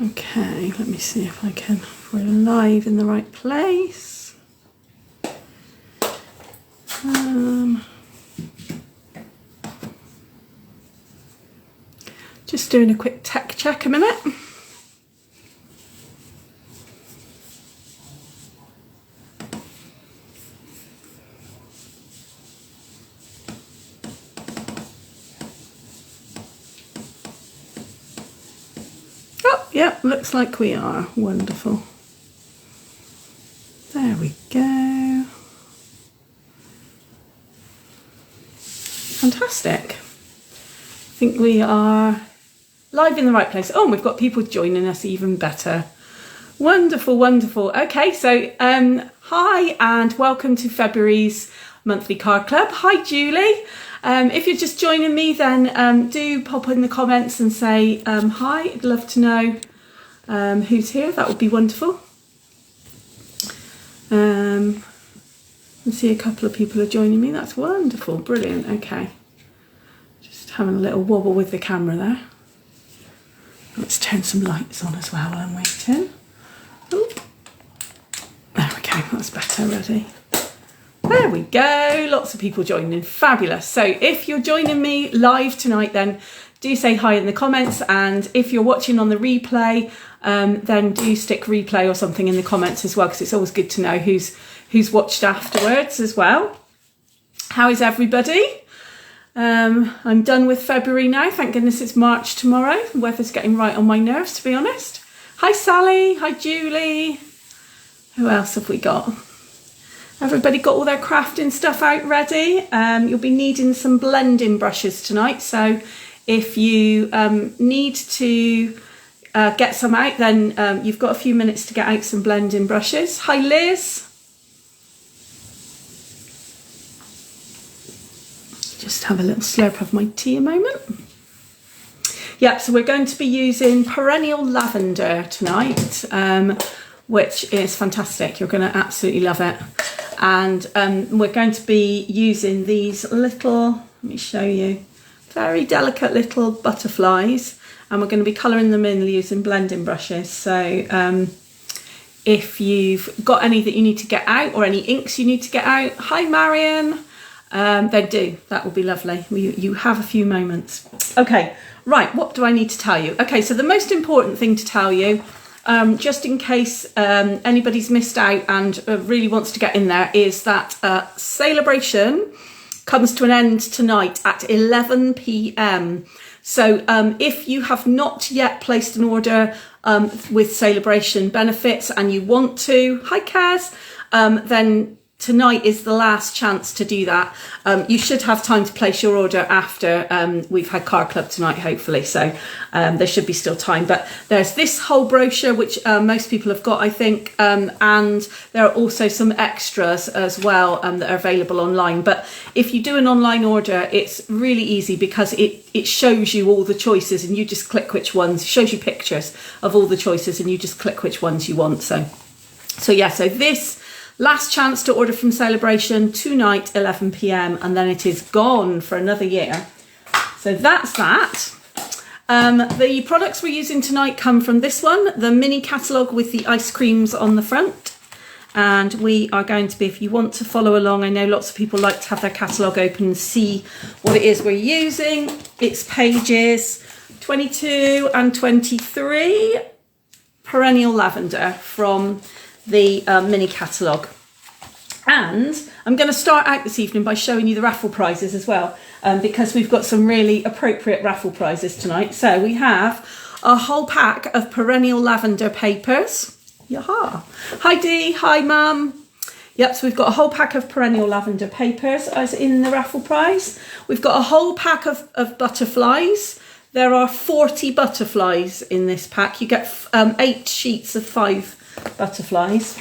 Okay, let me see if we're live in the right place. Just doing a quick tech check a minute. Oh, yeah, looks like we are. Wonderful. There we go. Fantastic. I think we are live in the right place. Oh, we've got people joining us, even better. Wonderful, wonderful. Okay, so hi and welcome to February's monthly card club. Hi, Julie. If you're just joining me, then do pop in the comments and say hi. I'd love to know who's here. That would be wonderful. I see a couple of people are joining me. That's wonderful. Brilliant. Okay. Just having a little wobble with the camera there. Let's turn some lights on as well while I'm waiting. Ooh. There we go. That's better. Ready? There we go. Lots of people joining. Fabulous. So if you're joining me live tonight, then do say hi in the comments. And if you're watching on the replay, then do stick replay or something in the comments as well, because it's always good to know who's watched afterwards as well. How is everybody? I'm done with February now. Thank goodness it's March tomorrow. The weather's getting right on my nerves, to be honest. Hi, Sally. Hi, Julie. Who else have we got? Everybody got all their crafting stuff out ready? You'll be needing some blending brushes tonight. So if you need to get some out, then you've got a few minutes to get out some blending brushes. Hi, Liz. Just have a little slurp of my tea a moment. Yeah, so we're going to be using Perennial Lavender tonight, which is fantastic. You're going to absolutely love it. And we're going to be using these little, let me show you, very delicate little butterflies. And we're going to be colouring them in using blending brushes. So if you've got any that you need to get out or any inks you need to get out, hi Marion, then do. That will be lovely. You have a few moments. Okay, right, what do I need to tell you? Okay, so the most important thing to tell you, just in case anybody's missed out and really wants to get in there, is that Celebration comes to an end tonight at 11 p.m. So if you have not yet placed an order with Celebration benefits and you want to, hi Kaz, then tonight is the last chance to do that. You should have time to place your order after we've had Card Club tonight, hopefully. So there should be still time. But there's this whole brochure, which most people have got, I think. And there are also some extras as well that are available online. But if you do an online order, it's really easy because it shows you all the choices and you just click which ones. It shows you pictures of all the choices and you just click which ones you want. So yeah, so this last chance to order from Celebration tonight, 11 p.m, and then it is gone for another year. So that's that. The products we're using tonight come from this one, the mini catalogue with the ice creams on the front. And we are going to be, if you want to follow along, I know lots of people like to have their catalogue open and see what it is we're using. It's pages 22 and 23, Perennial Lavender from the mini catalogue. And I'm going to start out this evening by showing you the raffle prizes as well, because we've got some really appropriate raffle prizes tonight. So we have a whole pack of Perennial Lavender papers. Yaha. Hi Dee, hi Mum. Yep, so we've got a whole pack of Perennial Lavender papers as in the raffle prize. We've got a whole pack of butterflies. There are 40 butterflies in this pack. You get 8 sheets of 5 butterflies.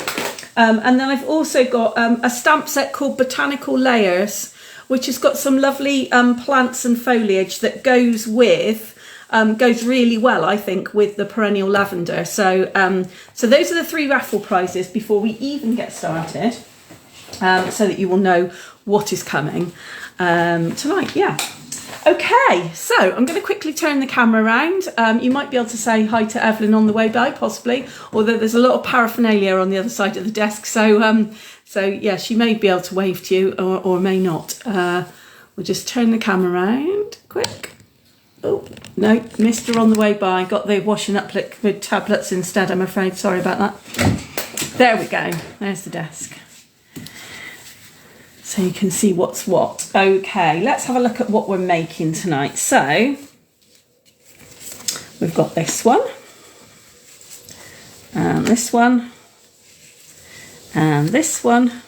And then I've also got a stamp set called Botanical Layers, which has got some lovely plants and foliage that goes really well, I think, with the Perennial Lavender. So so those are the 3 raffle prizes before we even get started, so that you will know what is coming tonight. Yeah. Okay, so I'm going to quickly turn the camera around. You might be able to say hi to Evelyn on the way by, possibly, although there's a lot of paraphernalia on the other side of the desk. So yeah, she may be able to wave to you or may not. We'll just turn the camera around quick. Oh, no, missed her on the way by. Got the washing up liquid tablets instead, I'm afraid. Sorry about that. There we go. There's the desk. So you can see what's what. Okay, let's have a look at what we're making tonight. So we've got this one, and this one, and this one,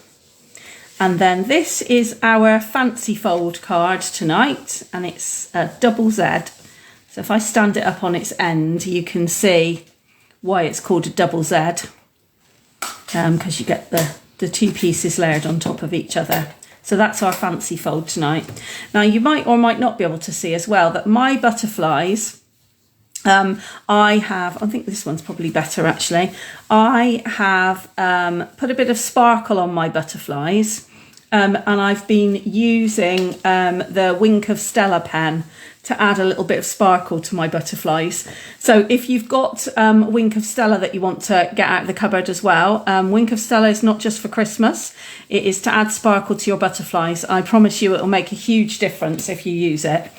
and then this is our fancy fold card tonight, and it's a double Z. So if I stand it up on its end, you can see why it's called a double Z, because you get the two pieces layered on top of each other. So that's our fancy fold tonight. Now you might or might not be able to see as well that my butterflies, I think this one's probably better actually. I have put a bit of sparkle on my butterflies, and I've been using the Wink of Stella pen to add a little bit of sparkle to my butterflies. So if you've got Wink of Stella that you want to get out of the cupboard as well, Wink of Stella is not just for Christmas, it is to add sparkle to your butterflies. I promise you it'll make a huge difference if you use it.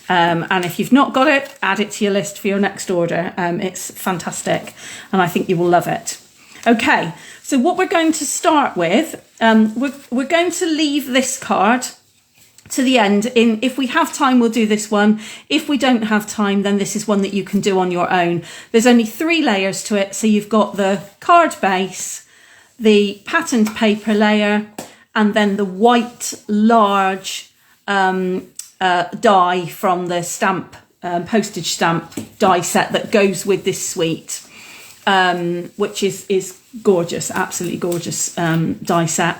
And if you've not got it, add it to your list for your next order. It's fantastic and I think you will love it. Okay, so what we're going to start with, we're going to leave this card to the end. If we have time, we'll do this one. If we don't have time, then this is one that you can do on your own. There's only 3 layers to it. So you've got the card base, the patterned paper layer, and then the white large die from the stamp, postage stamp die set that goes with this suite, which is gorgeous, absolutely gorgeous die set.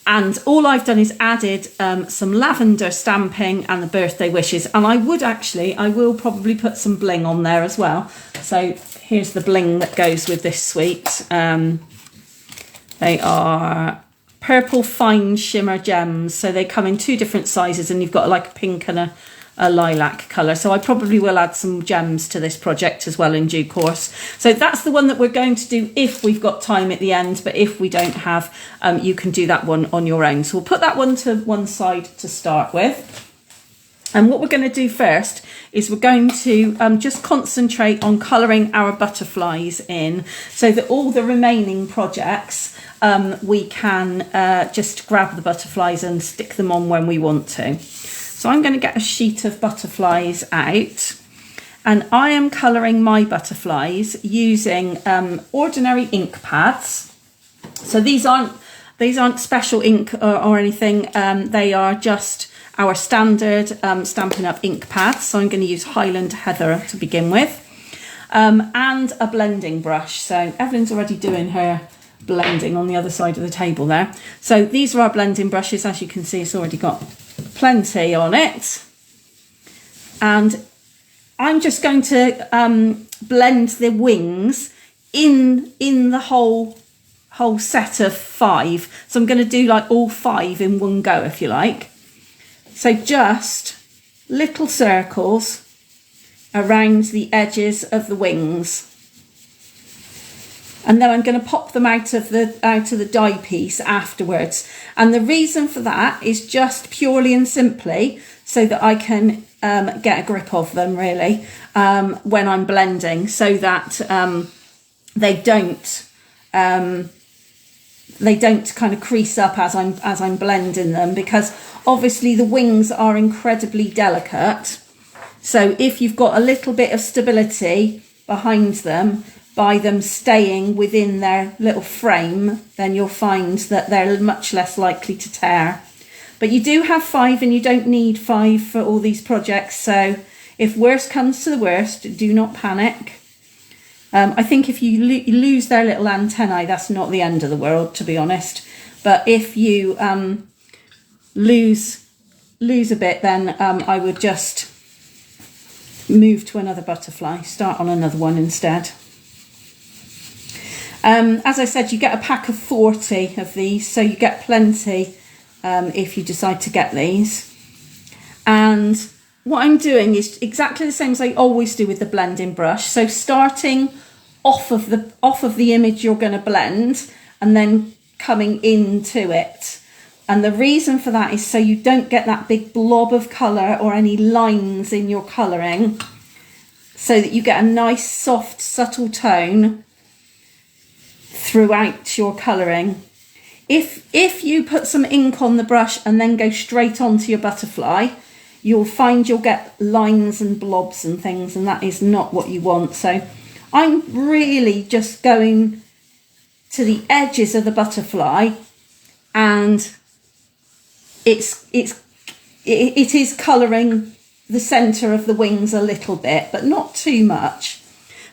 And all I've done is added some lavender stamping and the birthday wishes. And I will probably put some bling on there as well. So here's the bling that goes with this suite. They are purple fine shimmer gems. So they come in 2 different sizes and you've got like a pink and a lilac colour. So I probably will add some gems to this project as well in due course. So that's the one that we're going to do if we've got time at the end, but if we don't have, you can do that one on your own. So we'll put that one to one side to start with. And what we're going to do first is we're going to just concentrate on colouring our butterflies in so that all the remaining projects we can just grab the butterflies and stick them on when we want to. So I'm going to get a sheet of butterflies out and I am colouring my butterflies using ordinary ink pads. So these aren't special ink or anything. They are just our standard Stampin' Up! Ink pads. So I'm going to use Highland Heather to begin with, and a blending brush. So Evelyn's already doing her blending on the other side of the table there. So these are our blending brushes. As you can see, it's already got plenty on it, and I'm just going to blend the wings in the whole set of 5. So I'm going to do like all 5 in one go, if you like. So just little circles around the edges of the wings, and then I'm going to pop them out of the die piece afterwards. And the reason for that is just purely and simply so that I can get a grip of them really when I'm blending, so that they don't kind of crease up as I'm blending them, because obviously the wings are incredibly delicate. So if you've got a little bit of stability behind them, by them staying within their little frame, then you'll find that they're much less likely to tear. But you do have 5 and you don't need 5 for all these projects. So if worst comes to the worst, do not panic. I think if you lose their little antennae, that's not the end of the world, to be honest. But if you lose a bit, then I would just move to another butterfly, start on another one instead. As I said, you get a pack of 40 of these, so you get plenty if you decide to get these. And what I'm doing is exactly the same as I always do with the blending brush. So starting off of the image you're going to blend and then coming into it. And the reason for that is so you don't get that big blob of colour or any lines in your colouring, so that you get a nice soft subtle tone throughout your colouring. If you put some ink on the brush and then go straight onto your butterfly, you'll find you'll get lines and blobs and things, and that is not what you want. So I'm really just going to the edges of the butterfly, and it is colouring the centre of the wings a little bit, but not too much,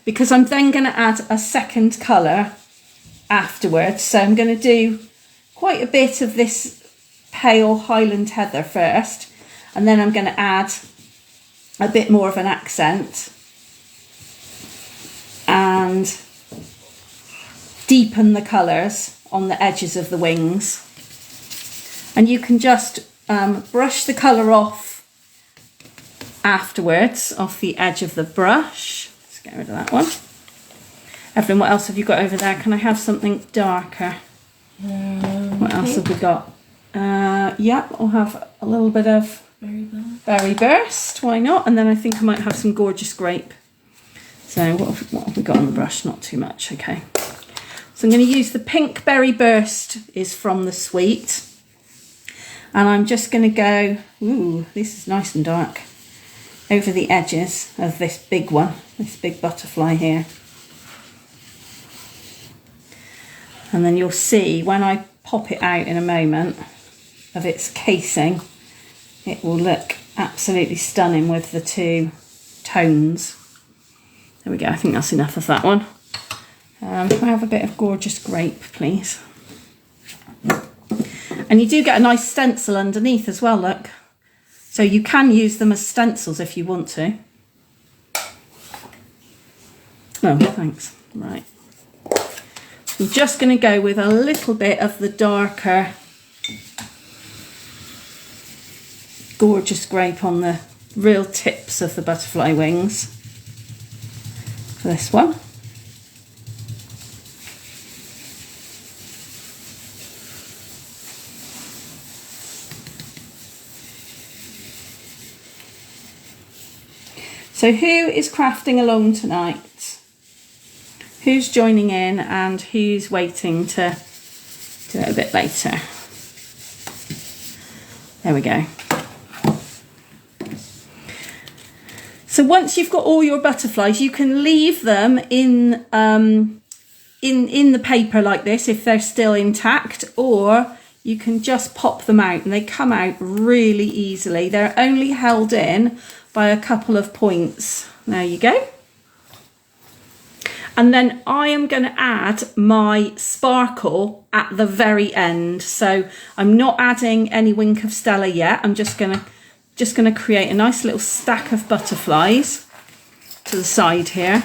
because I'm then going to add a second colour afterwards. So I'm going to do quite a bit of this pale Highland Heather first, and then I'm going to add a bit more of an accent and deepen the colours on the edges of the wings. And you can just brush the colour off afterwards, off the edge of the brush. Let's get rid of that one. Evelyn, what else have you got over there? Can I have something darker? What else have we got? Yep, I'll have a little bit of Berry Burst, why not? And then I think I might have some Gorgeous Grape. So what have we got on the brush? Not too much, okay. So I'm going to use the pink Berry Burst, is from the Sweet. And I'm just going to go, ooh, this is nice and dark, over the edges of this big one, this big butterfly here. And then you'll see when I pop it out in a moment of its casing, it will look absolutely stunning with the two tones. There we go, I think that's enough of that one. Can I have a bit of Gorgeous Grape, please? And you do get a nice stencil underneath as well, look. So you can use them as stencils if you want to. Oh, thanks. Right. I'm just going to go with a little bit of the darker Gorgeous Grape on the real tips of the butterfly wings for this one. So who is crafting along tonight? Who's joining in and who's waiting to do it a bit later? There we go. So once you've got all your butterflies, you can leave them in the paper like this if they're still intact, or you can just pop them out and they come out really easily. They're only held in by a couple of points. There you go. And then I am going to add my sparkle at the very end. So I'm not adding any Wink of Stella yet. I'm just going to create a nice little stack of butterflies to the side here.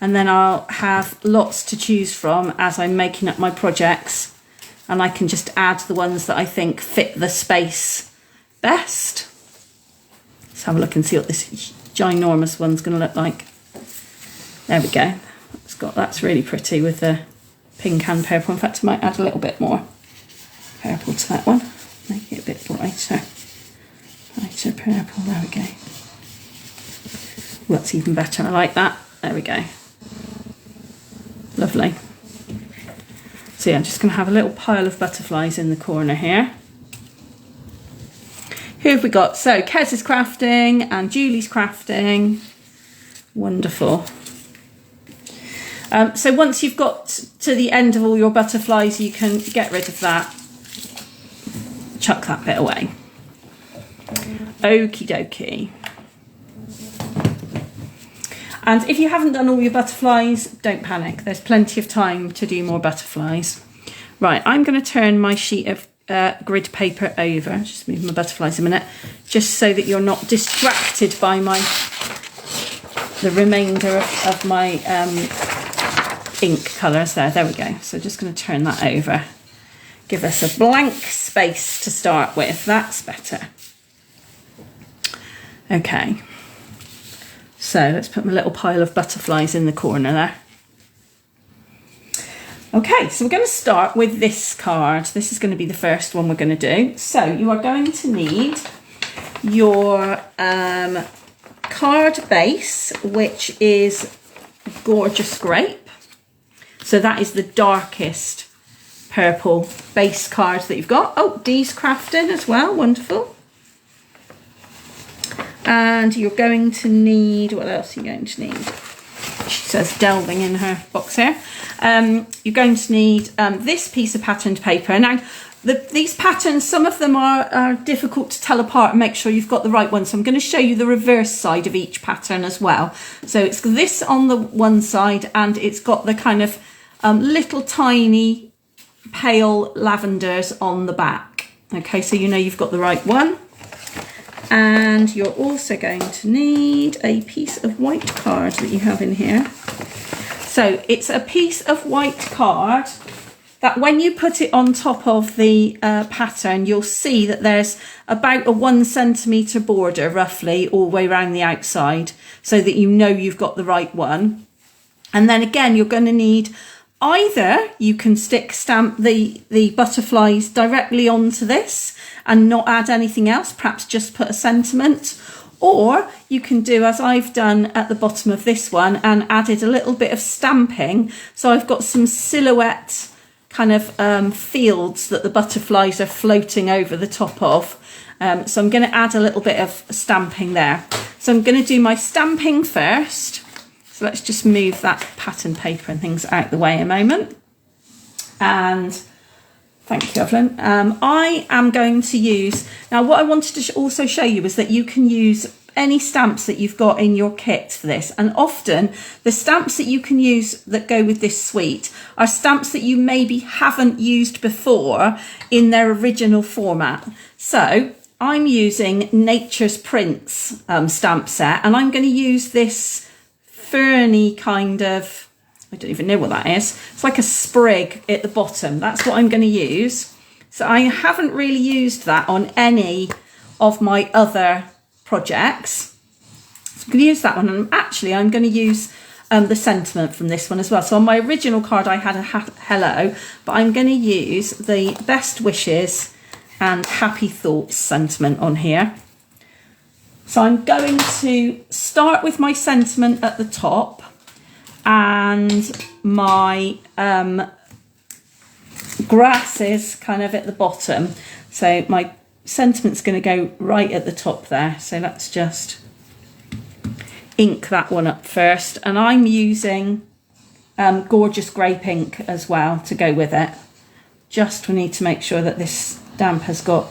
And then I'll have lots to choose from as I'm making up my projects. And I can just add the ones that I think fit the space best. Let's have a look and see what this ginormous one's going to look like. There we go. That's really pretty with the pink and purple. In fact, I might add a little bit more purple to that one. Make it a bit brighter. Lighter purple. There we go. Well, that's even better. I like that. There we go. Lovely. So yeah, I'm just going to have a little pile of butterflies in the corner here. Who have we got? So Kez is crafting and Julie's crafting. Wonderful. So once you've got to the end of all your butterflies, you can get rid of that. Chuck that bit away. Okie dokie. And if you haven't done all your butterflies, don't panic. There's plenty of time to do more butterflies. Right, I'm going to turn my sheet of grid paper over. Just move my butterflies a minute, just so that you're not distracted by the remainder of my ink colours there. There we go. So just going to turn that over. Give us a blank space to start with. That's better. Okay, so let's put my little pile of butterflies in the corner there. Okay, so we're going to start with this card. This is going to be the first one we're going to do. So you are going to need your card base, which is Gorgeous Grape. So that is the darkest purple base card that you've got. Oh, Dee's crafting as well, wonderful. And you're going to need, what else are you going to need? She says delving in her box here. You're going to need this piece of patterned paper. Now, these patterns, some of them are difficult to tell apart and make sure you've got the right one. So I'm going to show you the reverse side of each pattern as well. So it's this on the one side, and it's got the kind of little tiny pale lavenders on the back. Okay, so you know you've got the right one. And you're also going to need a piece of white card that you have in here. So it's a piece of white card that when you put it on top of the pattern, you'll see that there's about a 1 centimetre border roughly all the way around the outside, so that you know you've got the right one. And then again, you're going to need either you can stamp the butterflies directly onto this and not add anything else, perhaps just put a sentiment, or you can do as I've done at the bottom of this one and added a little bit of stamping. So I've got some silhouette kind of fields that the butterflies are floating over the top of. So I'm going to add a little bit of stamping there. So I'm going to do my stamping first. So let's just move that pattern paper and things out the way a moment. And thank you, Evelyn. I am going to use, now what I wanted to also show you is that you can use any stamps that you've got in your kit for this. And often the stamps that you can use that go with this suite are stamps that you maybe haven't used before in their original format. So I'm using Nature's Prints stamp set, and I'm going to use this ferny kind of, I don't even know what that is. It's like a sprig at the bottom. That's what I'm going to use. So I haven't really used that on any of my other projects. So I'm going to use that one. And actually, I'm going to use the sentiment from this one as well. So on my original card, I had a hello, but I'm going to use the best wishes and happy thoughts sentiment on here. So I'm going to start with my sentiment at the top and my grasses kind of at the bottom. So my sentiment's going to go right at the top there. So let's just ink that one up first. And I'm using Gorgeous Grape ink as well to go with it. Just we need to make sure that this stamp has got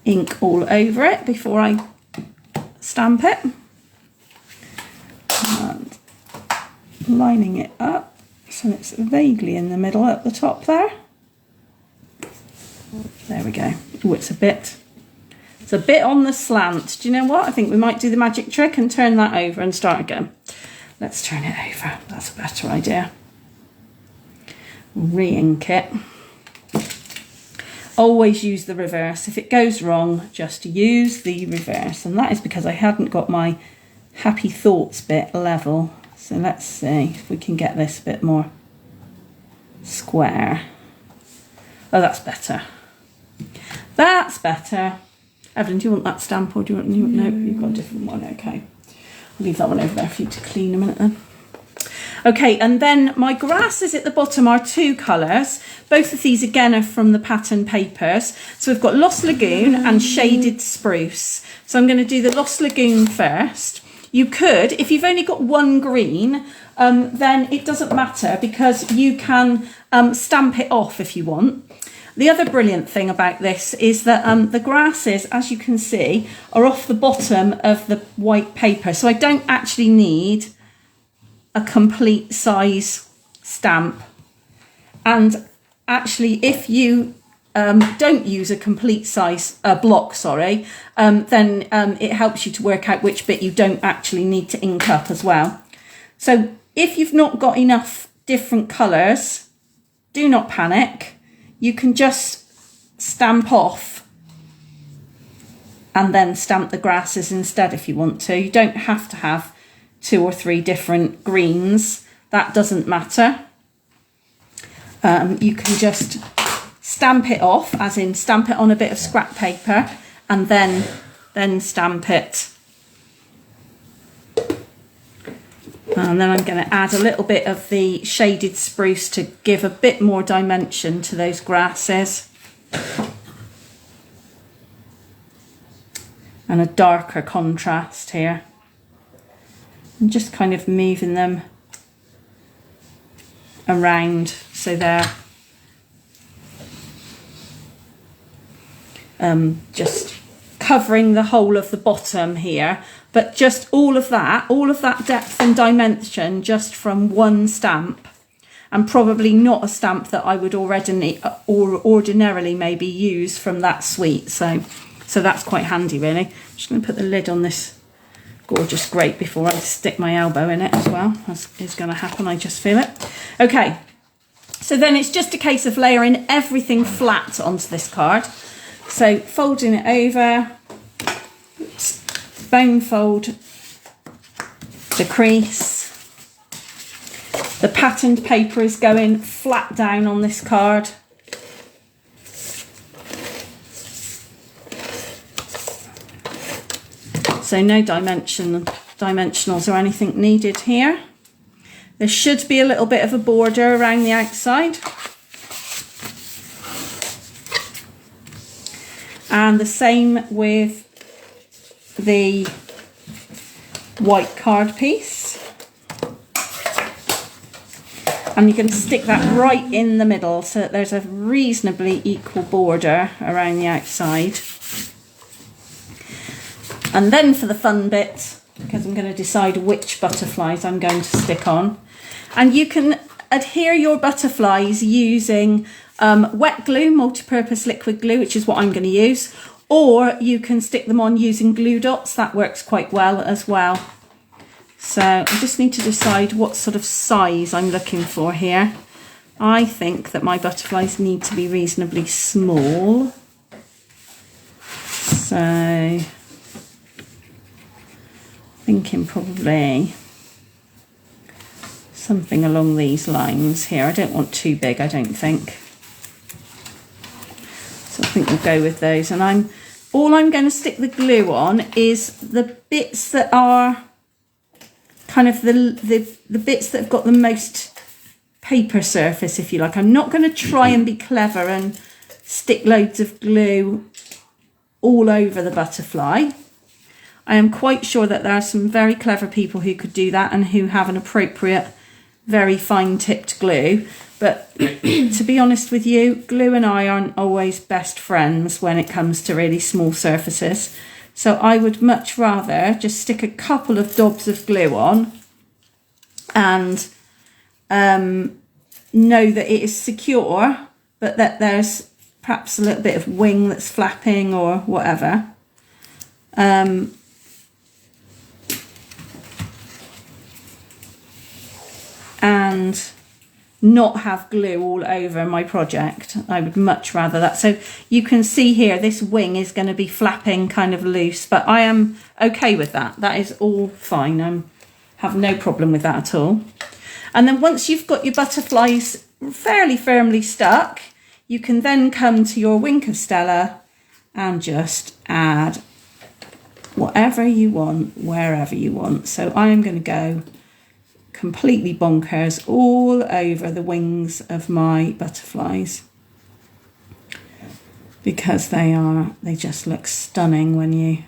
ink all over it before I stamp it. And lining it up so it's vaguely in the middle at the top there. There we go. Oh, it's a bit on the slant. Do you know what? I think we might do the magic trick and turn that over and start again. Let's turn it over. That's a better idea. Re-ink it. Always use the reverse. If it goes wrong, just use the reverse. And that is because I hadn't got my happy thoughts bit level. So let's see if we can get this a bit more square. Oh, that's better. That's better. Evelyn, do you want that stamp or do you want new? No, you've got a different one. Okay. I'll leave that one over there for you to clean a minute then. Okay, and then my grasses at the bottom are 2 colours. Both of these again are from the pattern papers. So we've got Lost Lagoon and Shaded Spruce. So I'm going to do the Lost Lagoon first. You could, if you've only got 1 green, then it doesn't matter because you can stamp it off if you want. The other brilliant thing about this is that the grasses, as you can see, are off the bottom of the white paper. So I don't actually need a complete size stamp. And actually, if you don't use a complete size block, then it helps you to work out which bit you don't actually need to ink up as well. So if you've not got enough different colours, do not panic. You can just stamp off and then stamp the grasses instead if you want to. You don't have to have 2 or 3 different greens. That doesn't matter. You can just stamp it off, as in stamp it on a bit of scrap paper and then stamp it. And then I'm going to add a little bit of the shaded spruce to give a bit more dimension to those grasses. And a darker contrast here. I'm just kind of moving them around so they're just covering the whole of the bottom here, but just all of that depth and dimension just from one stamp, and probably not a stamp that I would ordinarily maybe use from that suite. So that's quite handy really. I'm just going to put the lid on this gorgeous grate before I stick my elbow in it as well. That is going to happen, I just feel it. Okay, so then it's just a case of layering everything flat onto this card. So folding it over, bone fold the crease. The patterned paper is going flat down on this card. So no dimensionals or anything needed here. There should be a little bit of a border around the outside. And the same with the white card piece. And you're going to stick that right in the middle so that there's a reasonably equal border around the outside. And then for the fun bit, because I'm going to decide which butterflies I'm going to stick on. And you can adhere your butterflies using wet glue, multi-purpose liquid glue, which is what I'm going to use. Or you can stick them on using glue dots. That works quite well as well. So I just need to decide what sort of size I'm looking for here. I think that my butterflies need to be reasonably small. So thinking probably something along these lines here. I don't want too big, I don't think. So I think we'll go with those. And all I'm going to stick the glue on is the bits that are kind of the bits that have got the most paper surface, if you like. I'm not going to try and be clever and stick loads of glue all over the butterfly. I am quite sure that there are some very clever people who could do that and who have an appropriate, very fine tipped glue. But to be honest with you, glue and I aren't always best friends when it comes to really small surfaces. So I would much rather just stick a couple of dobs of glue on and know that it is secure, but that there's perhaps a little bit of wing that's flapping or whatever. And not have glue all over my project. I would much rather that. So you can see here, this wing is going to be flapping kind of loose, but I am okay with that. That is all fine. I have no problem with that at all. And then once you've got your butterflies fairly firmly stuck, you can then come to your wing castella and just add whatever you want, wherever you want. So I'm going to go completely bonkers all over the wings of my butterflies because they just look stunning when you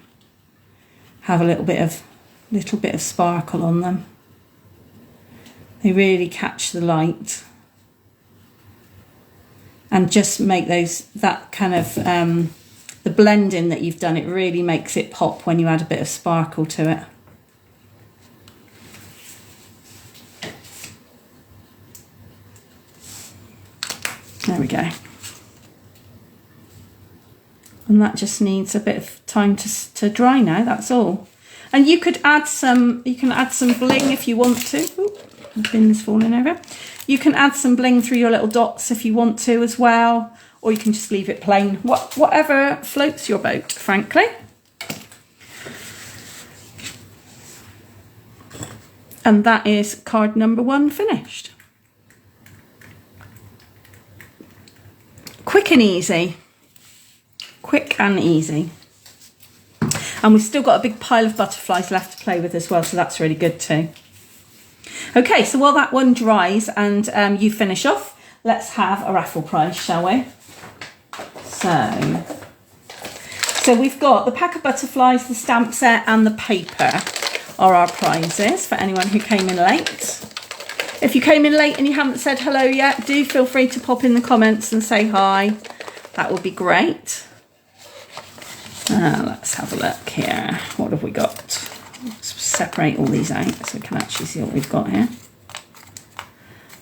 have a little bit of sparkle on them. They really catch the light and just make that kind of the blending that you've done, it really makes it pop when you add a bit of sparkle to it. There we go. And that just needs a bit of time to dry now, that's all. And you could add some, bling if you want to. Ooh, the bin is falling over. You can add some bling through your little dots if you want to as well, or you can just leave it plain. Whatever floats your boat, frankly. And that is card number 1 finished. Quick and easy. Quick and easy. And we've still got a big pile of butterflies left to play with as well, so that's really good too. Okay, so while that one dries and you finish off, let's have a raffle prize, shall we? So we've got the pack of butterflies, the stamp set and the paper are our prizes for anyone who came in late. If you came in late and you haven't said hello yet, do feel free to pop in the comments and say hi. That would be great. Let's have a look here. What have we got? Let's separate all these out so we can actually see what we've got here.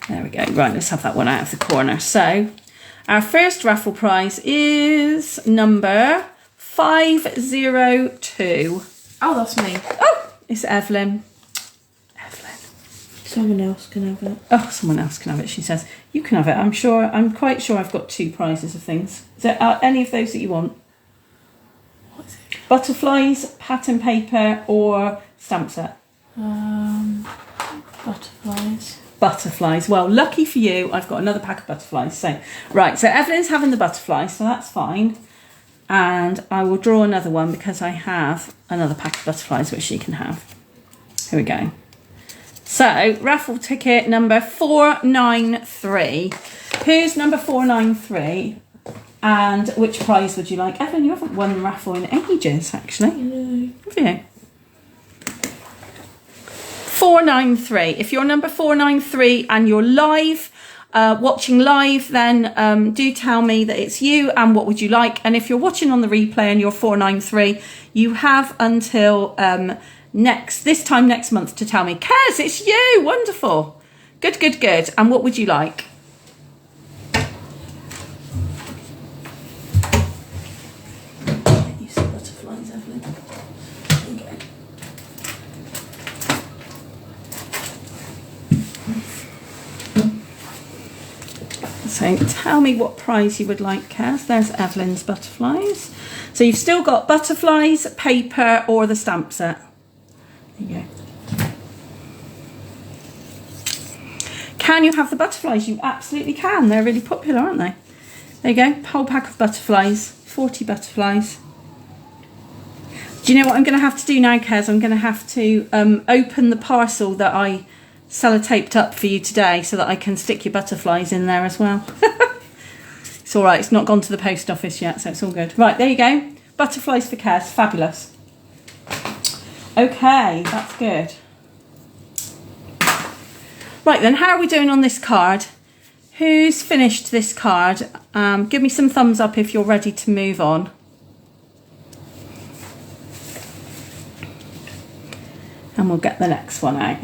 There we go. Right, let's have that one out of the corner. So our first raffle prize is number 502. Oh, that's me. Oh, it's Evelyn. Evelyn. Someone else can have it. Oh, someone else can have it, she says. You can have it. I'm quite sure I've got 2 prizes of things. Is there any of those that you want? What is it? Butterflies, pattern paper, or stamp set? Butterflies. Butterflies. Well, lucky for you, I've got another pack of butterflies. So, right, so Evelyn's having the butterflies, so that's fine. And I will draw another one because I have another pack of butterflies which she can have. Here we go. So, raffle ticket number 493. Who's number 493? And which prize would you like? Evelyn, you haven't won the raffle in ages, actually. No. Have you? 493. If you're number 493 and you're live, watching live, then do tell me that it's you and what would you like. And if you're watching on the replay and you're 493, you have until this time next month to tell me, Kez, it's you. Wonderful. Good, good, good. And what would you like? So tell me what prize you would like, Kaz. There's Evelyn's butterflies. So you've still got butterflies, paper, or the stamp set. There you go. Can you have the butterflies? You absolutely can. They're really popular, aren't they? There you go. Whole pack of butterflies. 40 butterflies. Do you know what I'm going to have to do now, Kaz? I'm going to have to open the parcel that I sellotaped up for you today so that I can stick your butterflies in there as well. It's all right. It's not gone to the post office yet, so it's all good. Right, there you go. Butterflies for Kaz. Fabulous. Okay, that's good. Right then, how are we doing on this card? Who's finished this card? Give me some thumbs up if you're ready to move on. And we'll get the next one out.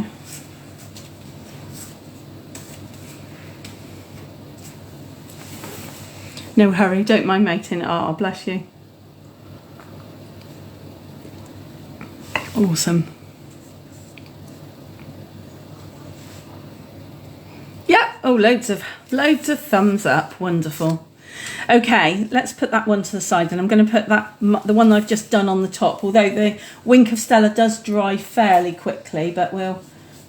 No hurry, don't mind mating. Oh, bless you. Awesome. Yep. Oh, loads of thumbs up. Wonderful. Okay, let's put that one to the side, and I'm going to put the one I've just done on the top. Although the Wink of Stella does dry fairly quickly, but we'll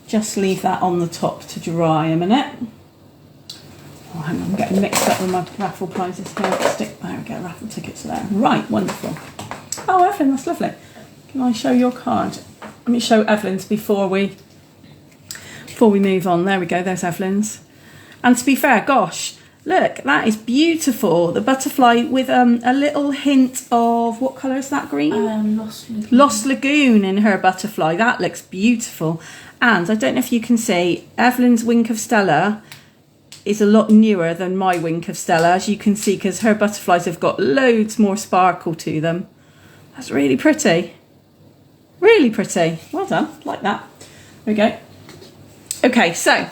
just leave that on the top to dry a minute. Oh, hang on, I'm getting mixed up with my raffle prizes here. There we go, raffle tickets there. Right, wonderful. Oh, Evelyn, that's lovely. Can I show your card? Let me show Evelyn's before we move on. There we go, there's Evelyn's. And to be fair, gosh, look, that is beautiful. The butterfly with a little hint of, what colour is that, green? Lost Lagoon. Lost Lagoon in her butterfly. That looks beautiful. And I don't know if you can see, Evelyn's Wink of Stella is a lot newer than my Wink of Stella, as you can see, because her butterflies have got loads more sparkle to them. That's really pretty. Really pretty. Well done. Like that. There we go. Okay, so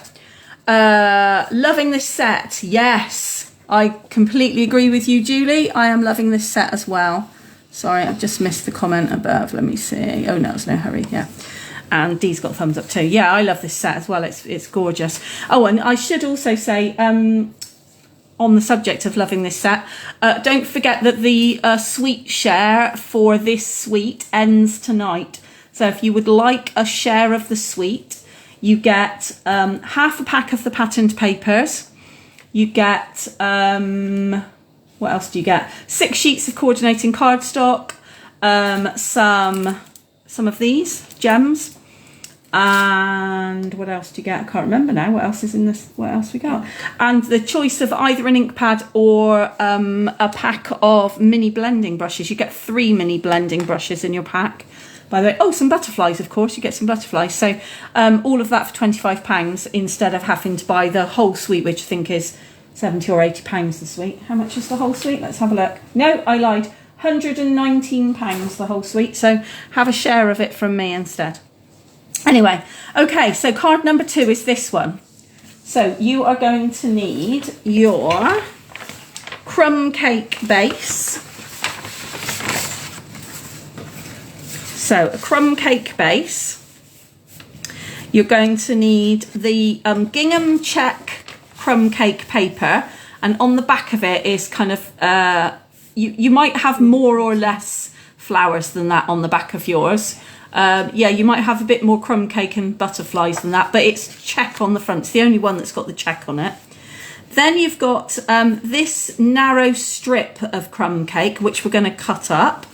loving this set. Yes, I completely agree with you, Julie. I am loving this set as well. Sorry, I've just missed the comment above. Let me see. Oh no, there's no hurry. Yeah. And Dee's got thumbs up too. Yeah, I love this set as well. It's gorgeous. Oh, and I should also say, on the subject of loving this set, don't forget that the sweet share for this suite ends tonight. So if you would like a share of the suite, you get half a pack of the patterned papers. You get, what else do you get? 6 sheets of coordinating cardstock, some of these gems, and what else do you get? I can't remember now. What else is in this? What else we got? And the choice of either an ink pad or a pack of mini blending brushes. You get 3 mini blending brushes in your pack. By the way, oh, some butterflies, of course. You get some butterflies. So all of that for £25 instead of having to buy the whole suite, which I think is £70 or £80 the suite. How much is the whole suite? Let's have a look. No, I lied. £119 the whole suite. So have a share of it from me instead. Anyway, okay, so card number 2 is this one. So you are going to need your crumb cake base. So a crumb cake base. You're going to need the gingham check crumb cake paper, and on the back of it is kind of, you might have more or less flowers than that on the back of yours. Yeah, you might have a bit more crumb cake and butterflies than that, but it's check on the front. It's the only one that's got the check on it. Then you've got this narrow strip of crumb cake, which we're going to cut up.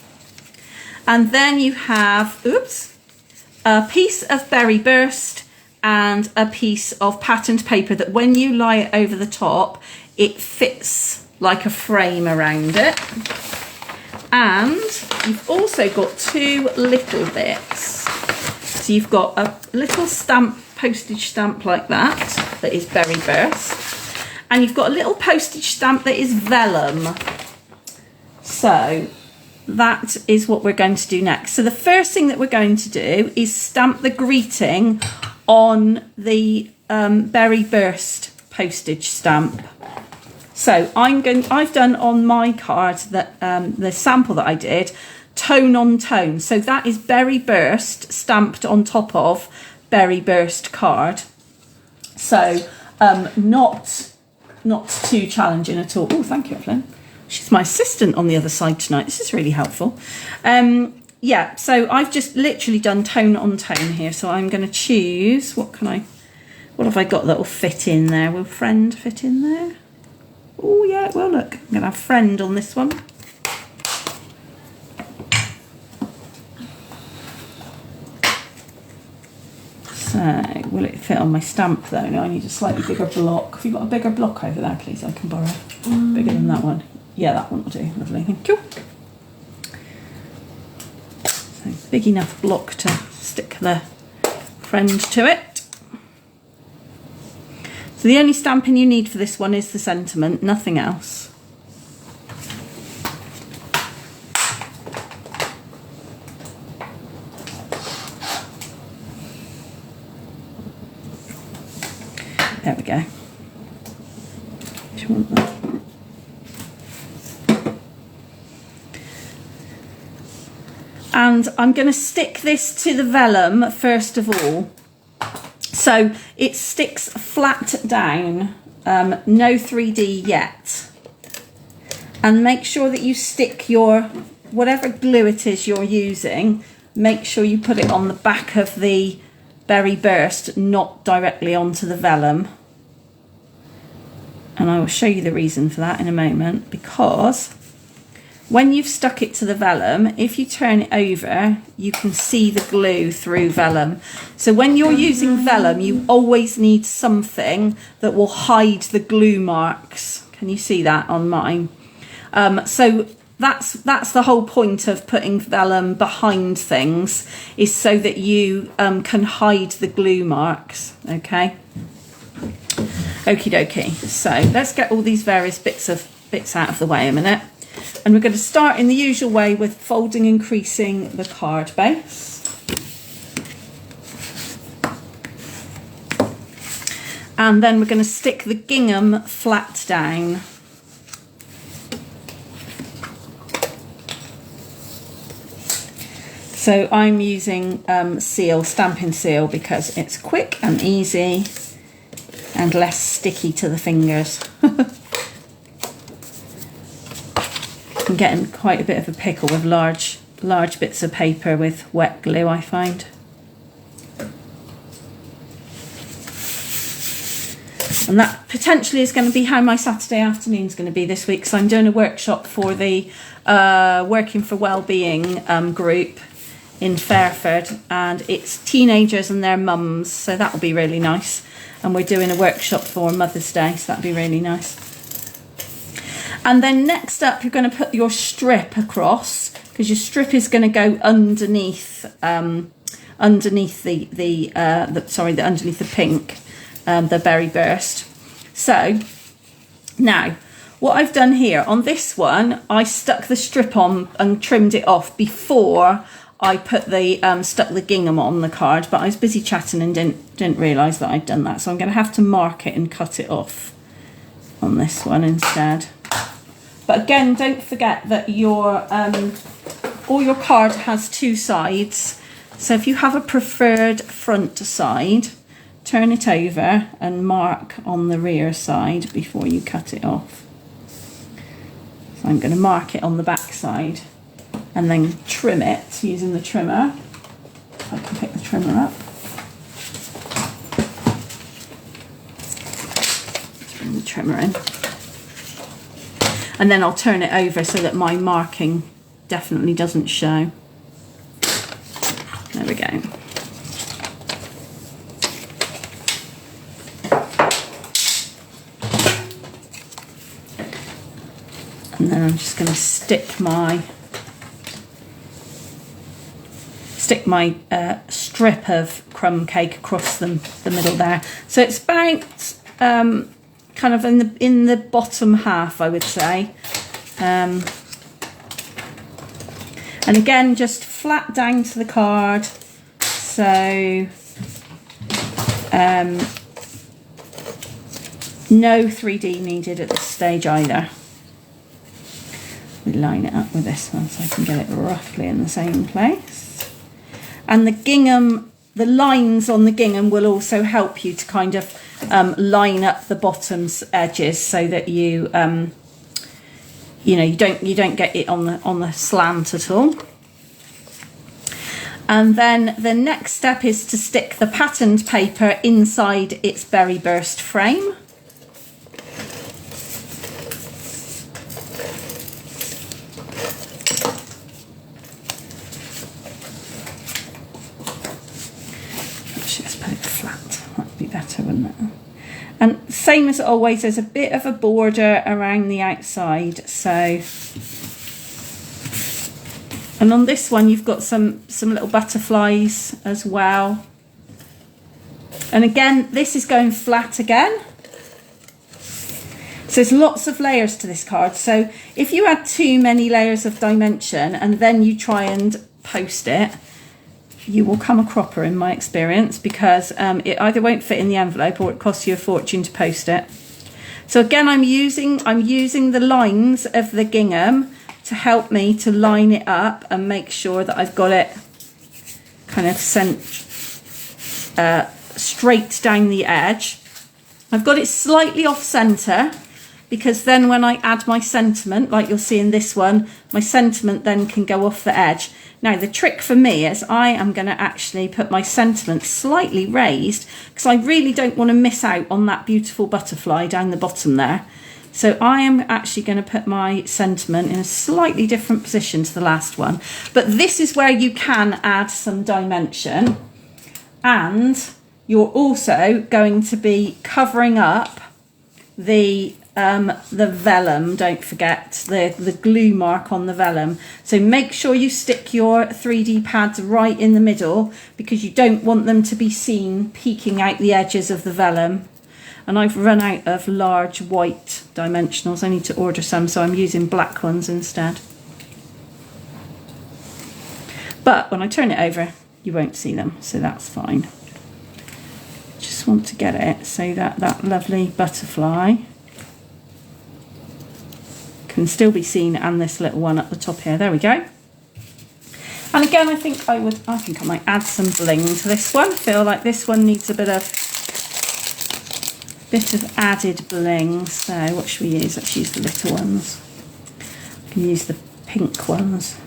And then you have, a piece of berry burst and a piece of patterned paper that when you lie it over the top, it fits like a frame around it. And you've also got 2 little bits. So you've got a little stamp, postage stamp like that is berry burst. And you've got a little postage stamp that is vellum. So that is what we're going to do next. So the first thing that we're going to do is stamp the greeting on the berry burst postage stamp. So I've done on my card that the sample that I did, tone on tone. So that is berry burst stamped on top of berry burst card. So not too challenging at all. Oh, thank you, Evelyn. She's my assistant on the other side tonight. This is really helpful. Yeah, so I've just literally done tone on tone here. So I'm going to choose, what have I got that will fit in there? Will friend fit in there? Oh yeah, well look, I'm going to have friend on this one. So, will it fit on my stamp though? No, I need a slightly bigger block. Have you got a bigger block over there, please? I can borrow. Bigger than that one. Yeah, that one will do. Lovely, thank you. So, big enough block to stick the friend to it. So the only stamping you need for this one is the sentiment, nothing else. There we go. Do you want that? And I'm going to stick this to the vellum first of all. So it sticks flat down, no 3D yet. And make sure that you stick your, whatever glue it is you're using, make sure you put it on the back of the berry burst, not directly onto the vellum. And I will show you the reason for that in a moment, because when you've stuck it to the vellum, if you turn it over, you can see the glue through vellum. So when you're using vellum, you always need something that will hide the glue marks. Can you see that on mine? So that's the whole point of putting vellum behind things, is so that you can hide the glue marks, okay? Okie dokie. So let's get all these various bits out of the way a minute. And we're going to start in the usual way with folding and creasing the card base. And then we're going to stick the gingham flat down. So I'm using stamping seal, because it's quick and easy and less sticky to the fingers. I'm getting quite a bit of a pickle with large bits of paper with wet glue, I find. And that potentially is going to be how my Saturday afternoon is going to be this week. So I'm doing a workshop for the Working for Wellbeing group in Fairford, and it's teenagers and their mums, so that'll be really nice. And we're doing a workshop for Mother's Day, so that'll be really nice. And then next up, you're going to put your strip across, because your strip is going to go underneath underneath the pink, the berry burst. So now what I've done here on this one, I stuck the strip on and trimmed it off before I put the stuck the gingham on the card, but I was busy chatting and didn't realise that I'd done that, so I'm going to have to mark it and cut it off on this one instead. But again, don't forget that your all your card has two sides, so if you have a preferred front side, turn it over and mark on the rear side before you cut it off. So I'm going to mark it on the back side and then trim it using the trimmer. If I can pick the trimmer up. Bring the trimmer in. And then I'll turn it over so that my marking definitely doesn't show. There we go. And then I'm just going to stick my strip of crumb cake across the middle there. So it's about kind of in the bottom half, I would say. And again, just flat down to the card. So no 3D needed at this stage either. We line it up with this one so I can get it roughly in the same place. And the gingham, the lines on the gingham will also help you to kind of line up the bottom's edges so that you you don't get it on the slant at all. And then the next step is to stick the patterned paper inside its berry burst frame. Let's put it flat, that'd be better, wouldn't it? And same as always, there's a bit of a border around the outside. So, and on this one you've got some little butterflies as well. And again, this is going flat again. So there's lots of layers to this card. So if you add too many layers of dimension and then you try and post it, you will come a cropper in my experience, because it either won't fit in the envelope or it costs you a fortune to post it. So again, I'm using the lines of the gingham to help me to line it up and make sure that I've got it kind of sent straight down the edge. I've got it slightly off centre, because then when I add my sentiment, like you'll see in this one, my sentiment then can go off the edge. Now the trick for me is I am going to actually put my sentiment slightly raised, because I really don't want to miss out on that beautiful butterfly down the bottom there. So I am actually going to put my sentiment in a slightly different position to the last one. But this is where you can add some dimension, and you're also going to be covering up the vellum. Don't forget the glue mark on the vellum. So make sure you stick your 3D pads right in the middle, because you don't want them to be seen peeking out the edges of the vellum. And I've run out of large white dimensionals. I need to order some, so I'm using black ones instead. But when I turn it over, you won't see them, so that's fine. Just want to get it so that that lovely butterfly can still be seen, and this little one at the top here. There we go. And again, I think I might add some bling to this one. I feel like this one needs a bit of added bling. So what should we use? Let's use the little ones. We can use the pink ones.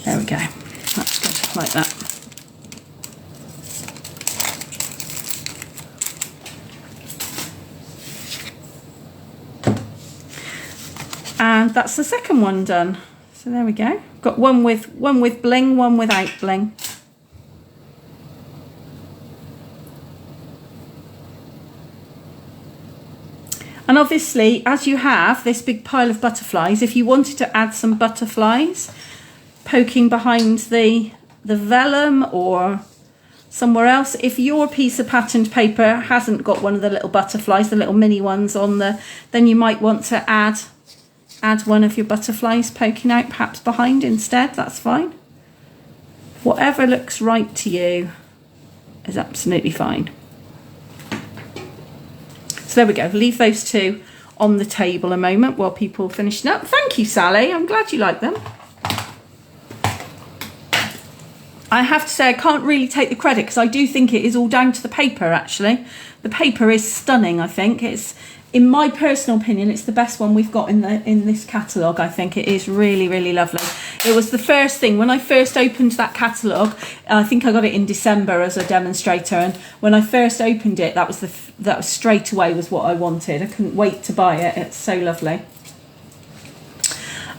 There we go. like that. And that's the second one done. So there we go. Got one with bling, one without bling. And obviously, as you have this big pile of butterflies, if you wanted to add some butterflies poking behind the vellum or somewhere else, if your piece of patterned paper hasn't got one of the little butterflies, the little mini ones on the, then you might want to add one of your butterflies poking out perhaps behind instead. That's fine. Whatever looks right to you is absolutely fine. So there we go, leave those two on the table a moment while people are finishing up. Thank you, Sally, I'm glad you like them. I have to say I can't really take the credit because I do think it is all down to the paper actually. The paper is stunning, I think. It's, in my personal opinion, it's the best one we've got in this catalogue. I think it is really, really lovely. It was the first thing, when I first opened that catalogue, I think I got it in December as a demonstrator, and when I first opened it, that was straight away was what I wanted. I couldn't wait to buy it. It's so lovely.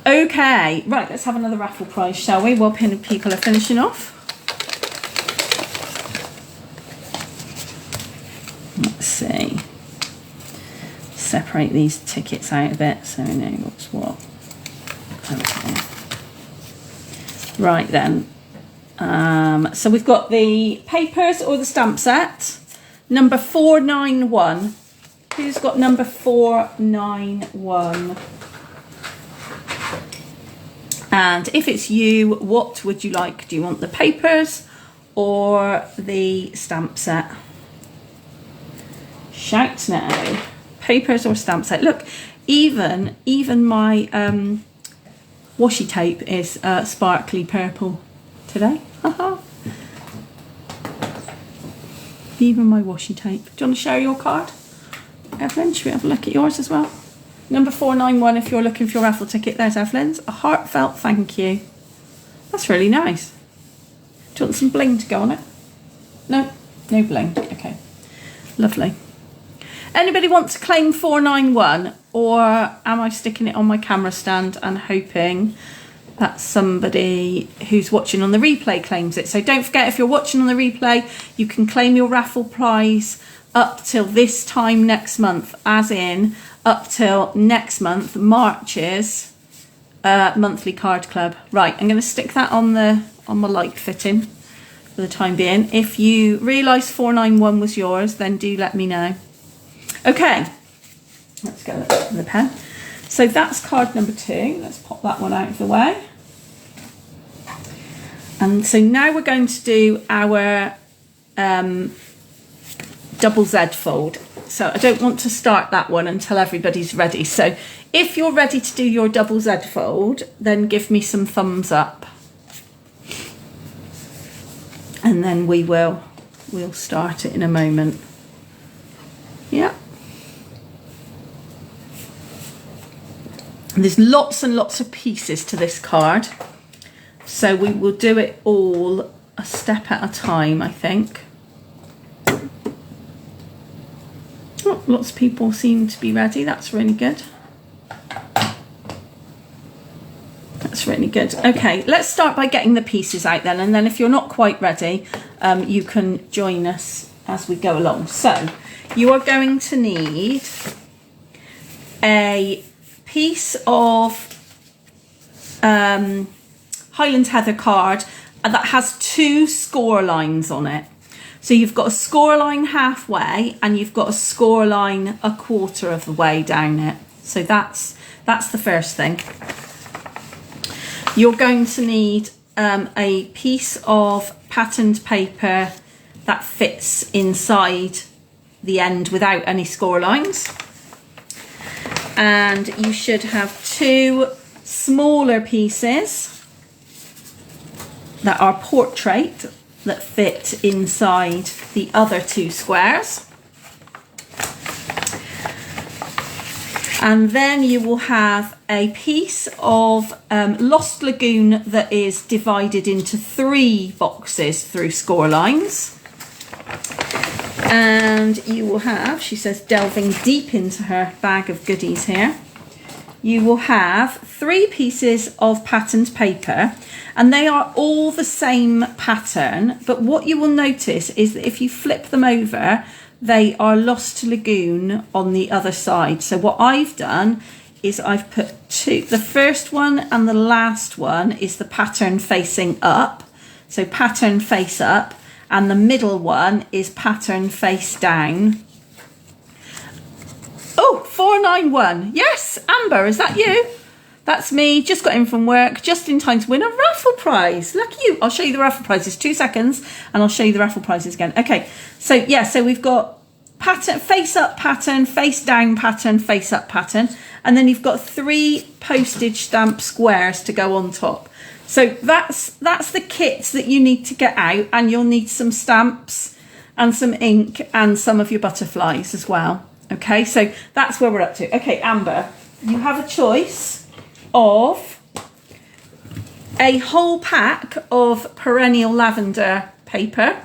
Okay, right, let's have another raffle prize, shall we, while people are finishing off. Let's see. Separate these tickets out a bit so we know what's what. Okay. Right then. So we've got the papers or the stamp set. Number 491. Who's got number 491? And if it's you, what would you like? Do you want the papers or the stamp set? Shout now. Papers or stamp set. Look, even my washi tape is sparkly purple today. Even my washi tape. Do you want to share your card, Evelyn? Should we have a look at yours as well? Number 491, if you're looking for your raffle ticket, there's Evelyn's. A heartfelt thank you. That's really nice. Do you want some bling to go on it? No? No bling. Okay. Lovely. Anybody want to claim 491, or am I sticking it on my camera stand and hoping that somebody who's watching on the replay claims it? So don't forget, if you're watching on the replay, you can claim your raffle prize up till this time next month, as in up till next month, March's monthly card club. Right, I'm going to stick that on my light fitting for the time being. If you realise 491 was yours, then do let me know. Okay, let's get the pen. So that's card number 2. Let's pop that one out of the way. And so now we're going to do our double Z fold. So I don't want to start that one until everybody's ready. So if you're ready to do your double Z fold, then give me some thumbs up. And then we'll start it in a moment. Yeah. There's lots and lots of pieces to this card, so we will do it all a step at a time, I think. Oh, lots of people seem to be ready. That's really good. That's really good. Okay, let's start by getting the pieces out then, and then if you're not quite ready, you can join us as we go along. So you are going to need a piece of Highland Heather card that has 2 score lines on it. So you've got a score line halfway and you've got a score line a quarter of the way down it. So that's the first thing. You're going to need a piece of patterned paper that fits inside the end without any score lines. And you should have 2 smaller pieces that are portrait that fit inside the other 2 squares. And then you will have a piece of Lost Lagoon that is divided into 3 boxes through score lines. And you will have, she says, delving deep into her bag of goodies here, you will have 3 pieces of patterned paper, and they are all the same pattern, but what you will notice is that if you flip them over, they are Lost Lagoon on the other side. So what I've done is I've put 2, the first one and the last one is the pattern facing up, so pattern face up, and the middle one is pattern face down. Oh, 491. Yes, Amber, is that you? That's me, just got in from work, just in time to win a raffle prize. Lucky you. I'll show you the raffle prizes, 2 seconds, and I'll show you the raffle prizes again. Okay, so yeah, so we've got pattern, face up pattern, face down pattern, face up pattern, and then you've got 3 postage stamp squares to go on top. So that's the kits that you need to get out, and you'll need some stamps and some ink and some of your butterflies as well. Okay, so that's where we're up to. Okay, Amber, you have a choice of a whole pack of Perennial Lavender paper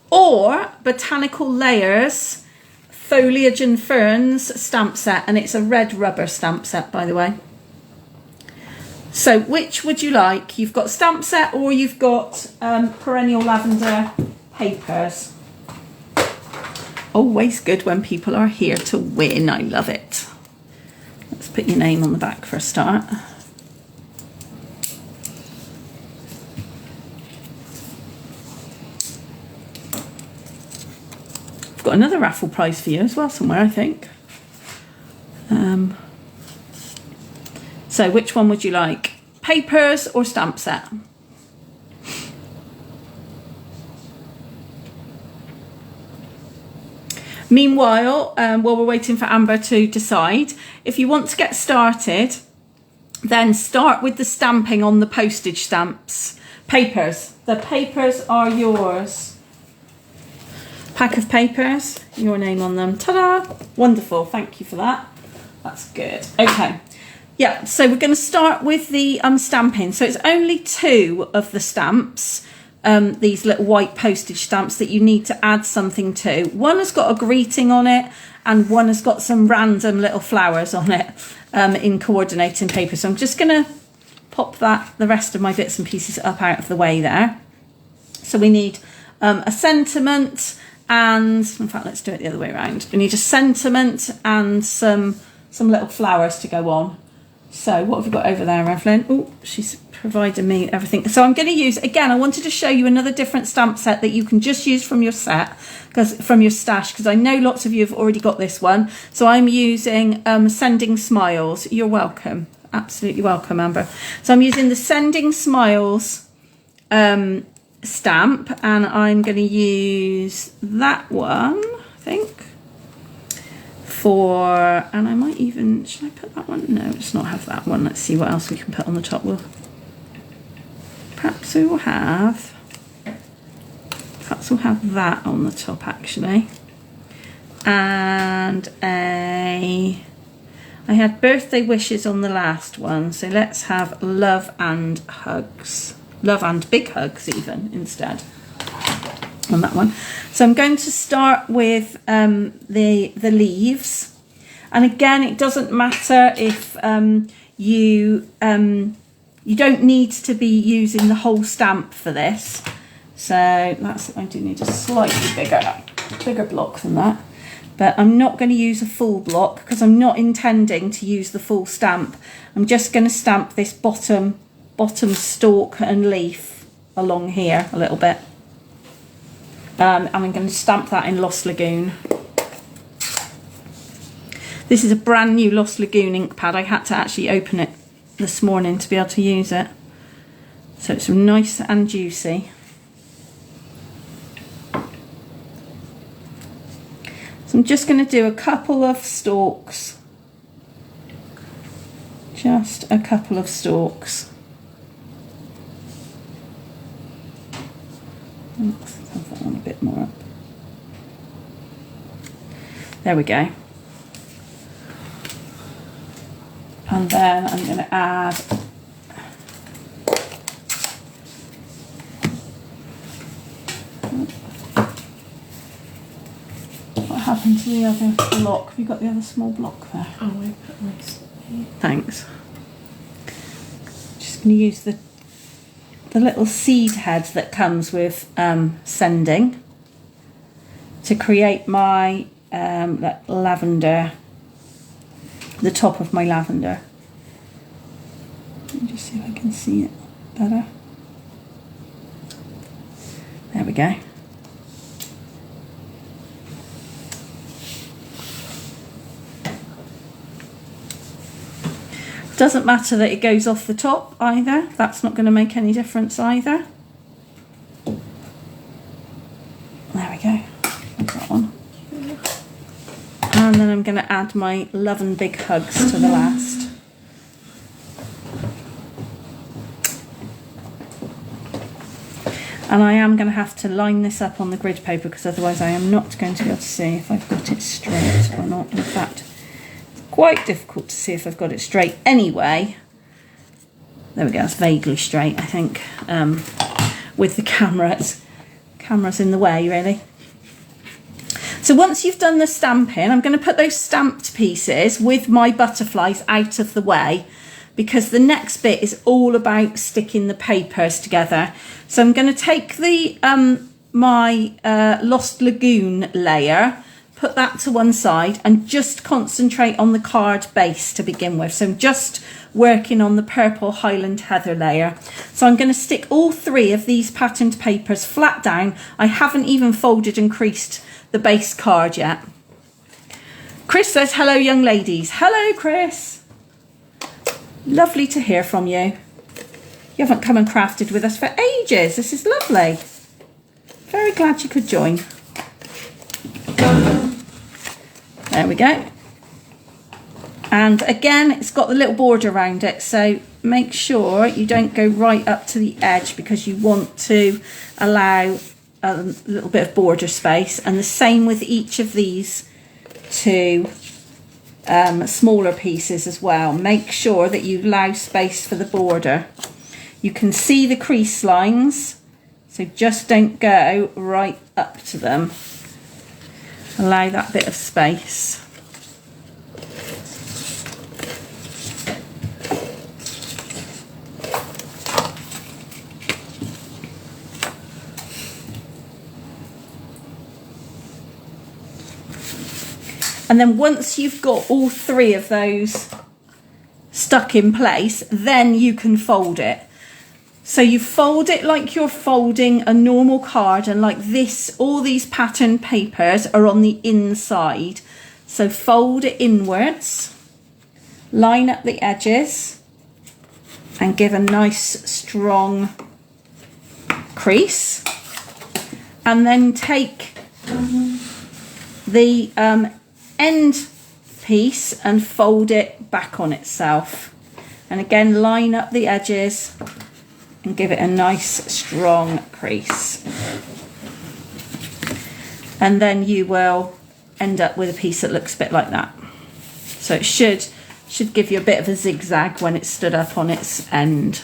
or Botanical Layers Foliage and Ferns stamp set, and it's a red rubber stamp set, by the way. So which would you like? You've got stamp set or you've got Perennial Lavender papers. Always good when people are here to win. I love it. Let's put your name on the back for a start. I've got another raffle prize for you as well somewhere, I think. So which one would you like? Papers or stamp set? Meanwhile, while we're waiting for Amber to decide, if you want to get started, then start with the stamping on the postage stamps. Papers. The papers are yours. Pack of papers, your name on them. Ta-da! Wonderful, thank you for that. That's good. Okay. Yeah, so we're going to start with the stamping. So it's only 2 of the stamps. These little white postage stamps that you need to add something to. One has got a greeting on it and one has got some random little flowers on it in coordinating paper. So I'm just going to pop the rest of my bits and pieces up out of the way there. So we need a sentiment and, in fact, let's do it the other way around. We need a sentiment and some little flowers to go on. So what have we got over there, Evelyn? Oh, she's provided me everything. So I'm going to use, again, I wanted to show you another different stamp set that you can just use from your set, from your stash, because I know lots of you have already got this one. So I'm using Sending Smiles. You're welcome. Absolutely welcome, Amber. So I'm using the Sending Smiles stamp, and I'm going to use that one, I think. And I might even, should I put that one? No, let's not have that one. Let's see what else we can put on the top. Perhaps we'll have that on the top actually. And I had birthday wishes on the last one, so let's have love and hugs. Love and big hugs even instead on that one. So I'm going to start with the leaves, and again it doesn't matter if you don't need to be using the whole stamp for this. So I do need a slightly bigger block than that, but I'm not going to use a full block because I'm not intending to use the full stamp. I'm just going to stamp this bottom stalk and leaf along here a little bit. And I'm going to stamp that in Lost Lagoon. This is a brand new Lost Lagoon ink pad. I had to actually open it this morning to be able to use it. So it's nice and juicy. So I'm just going to do a couple of stalks. Just a couple of stalks. Let's have that one a bit more up. There we go. And then I'm going to add what happened to the other block? Have you got the other small block there? Oh, I put my... Thanks. Just going to use the little seed head that comes with sending to create my that lavender, the top of my lavender. Let me just see if I can see it better. There we go. Doesn't matter that it goes off the top either. That's not going to make any difference either. There we go. That's that one. And then I'm going to add my Love and Big Hugs to the last. And I am going to have to line this up on the grid paper because otherwise I am not going to be able to see if I've got it straight or not. In fact, quite difficult to see if I've got it straight anyway. There we go, it's vaguely straight, I think, with the camera's in the way, really. So once you've done the stamping, I'm going to put those stamped pieces with my butterflies out of the way because the next bit is all about sticking the papers together. So I'm going to take the my Lost Lagoon layer, put that to one side and just concentrate on the card base to begin with. So I'm just working on the purple Highland Heather layer. So I'm going to stick all three of these patterned papers flat down. I haven't even folded and creased the base card yet. Chris says, hello young ladies. Hello Chris. Lovely to hear from you. You haven't come and crafted with us for ages. This is lovely. Very glad you could join. There we go. And again, it's got the little border around it, so make sure you don't go right up to the edge because you want to allow a little bit of border space. And the same with each of these two smaller pieces as well. Make sure that you allow space for the border. You can see the crease lines, so just don't go right up to them. Allow that bit of space. And then once you've got all three of those stuck in place, then you can fold it. So you fold it like you're folding a normal card, and like this, all these pattern papers are on the inside. So fold it inwards, line up the edges and give a nice strong crease. And then take the end piece and fold it back on itself. And again, line up the edges and give it a nice strong crease. And then you will end up with a piece that looks a bit like that. So it should give you a bit of a zigzag when it's stood up on its end.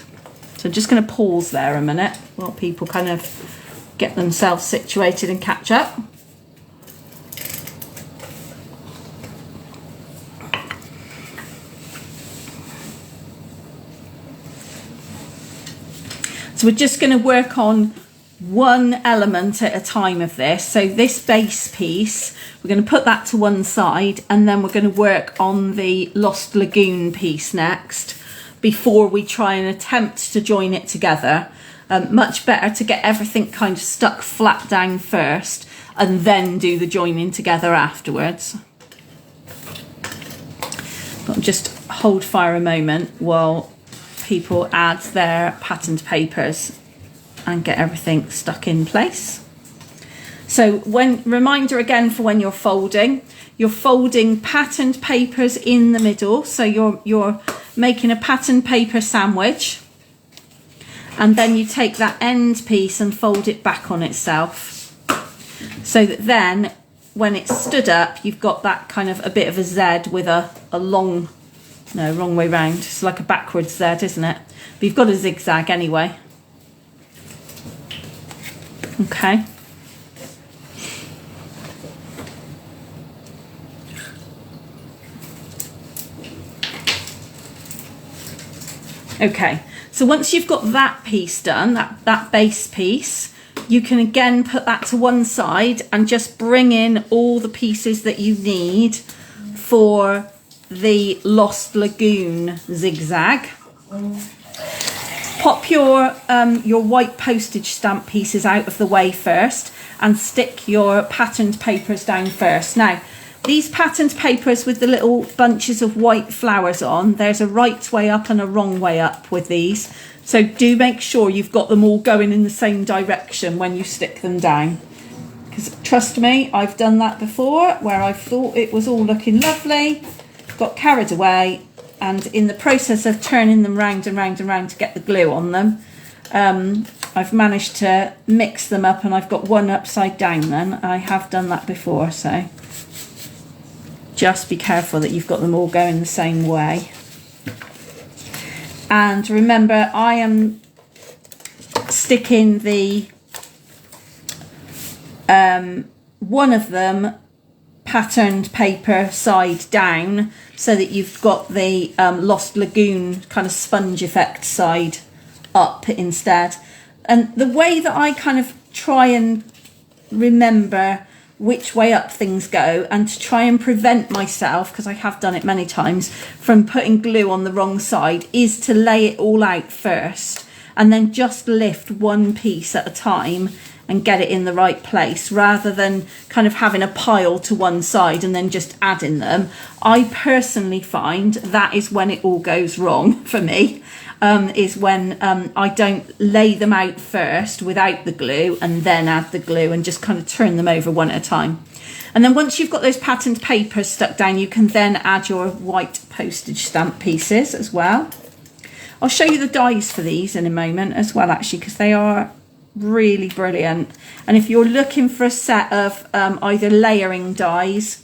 So I'm just going to pause there a minute while people kind of get themselves situated and catch up. So we're just going to work on one element at a time of this. So this base piece, we're going to put that to one side, and then we're going to work on the Lost Lagoon piece next before we try and attempt to join it together. Much better to get everything kind of stuck flat down first and then do the joining together afterwards. But just hold fire a moment while people add their patterned papers and get everything stuck in place. So reminder again for when you're folding patterned papers in the middle. So you're making a patterned paper sandwich, and then you take that end piece and fold it back on itself, so that then when it's stood up, you've got that kind of a bit of a Z with a long No, wrong way round. It's like a backwards Z, isn't it? But you've got a zigzag anyway. Okay. Okay, so once you've got that piece done, that base piece, you can again put that to one side and just bring in all the pieces that you need for the Lost Lagoon zigzag. Pop your white postage stamp pieces out of the way first and stick your patterned papers down first. Now, these patterned papers with the little bunches of white flowers on, there's a right way up and a wrong way up with these. So do make sure you've got them all going in the same direction when you stick them down. Because trust me, I've done that before where I thought it was all looking lovely, got carried away, and in the process of turning them round and round and round to get the glue on them, I've managed to mix them up and I've got one upside down then. I have done that before, so just be careful that you've got them all going the same way. And remember, I am sticking the one of them patterned paper side down so that you've got the Lost Lagoon kind of sponge effect side up instead. And the way that I kind of try and remember which way up things go, and to try and prevent myself, because I have done it many times, from putting glue on the wrong side, is to lay it all out first and then just lift one piece at a time and get it in the right place, rather than kind of having a pile to one side and then just adding them. I personally find that is when it all goes wrong for me, is when I don't lay them out first without the glue and then add the glue and just kind of turn them over one at a time. And then once you've got those patterned papers stuck down, you can then add your white postage stamp pieces as well. I'll show you the dies for these in a moment as well, actually, because they are really brilliant. And if you're looking for a set of either layering dies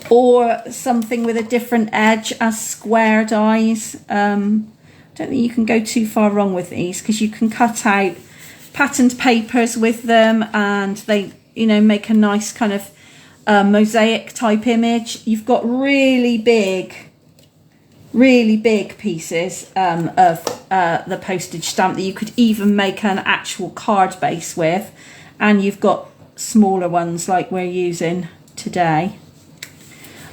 or something with a different edge as square dies, I don't think you can go too far wrong with these, because you can cut out patterned papers with them and they, you know, make a nice kind of mosaic type image. You've got really big pieces of the postage stamp that you could even make an actual card base with, and you've got smaller ones like we're using today.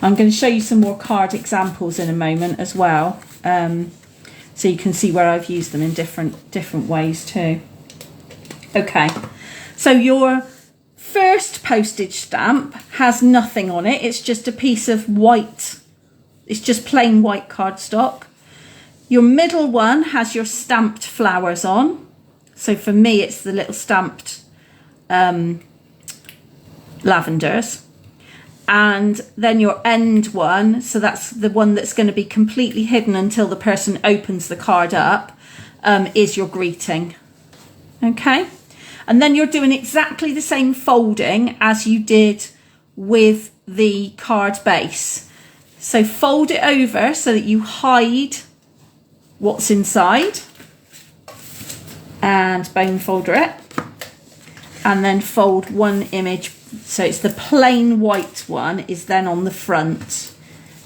I'm going to show you some more card examples in a moment as well, so you can see where I've used them in different ways too. Okay, so your first postage stamp has nothing on it. It's just a piece of white. It's just plain white cardstock. Your middle one has your stamped flowers on. So for me, it's the little stamped lavenders. And then your end one, so that's the one that's going to be completely hidden until the person opens the card up, is your greeting. Okay? And then you're doing exactly the same folding as you did with the card base. So fold it over so that you hide what's inside, and bone folder it, and then fold one image. So it's the plain white one is then on the front.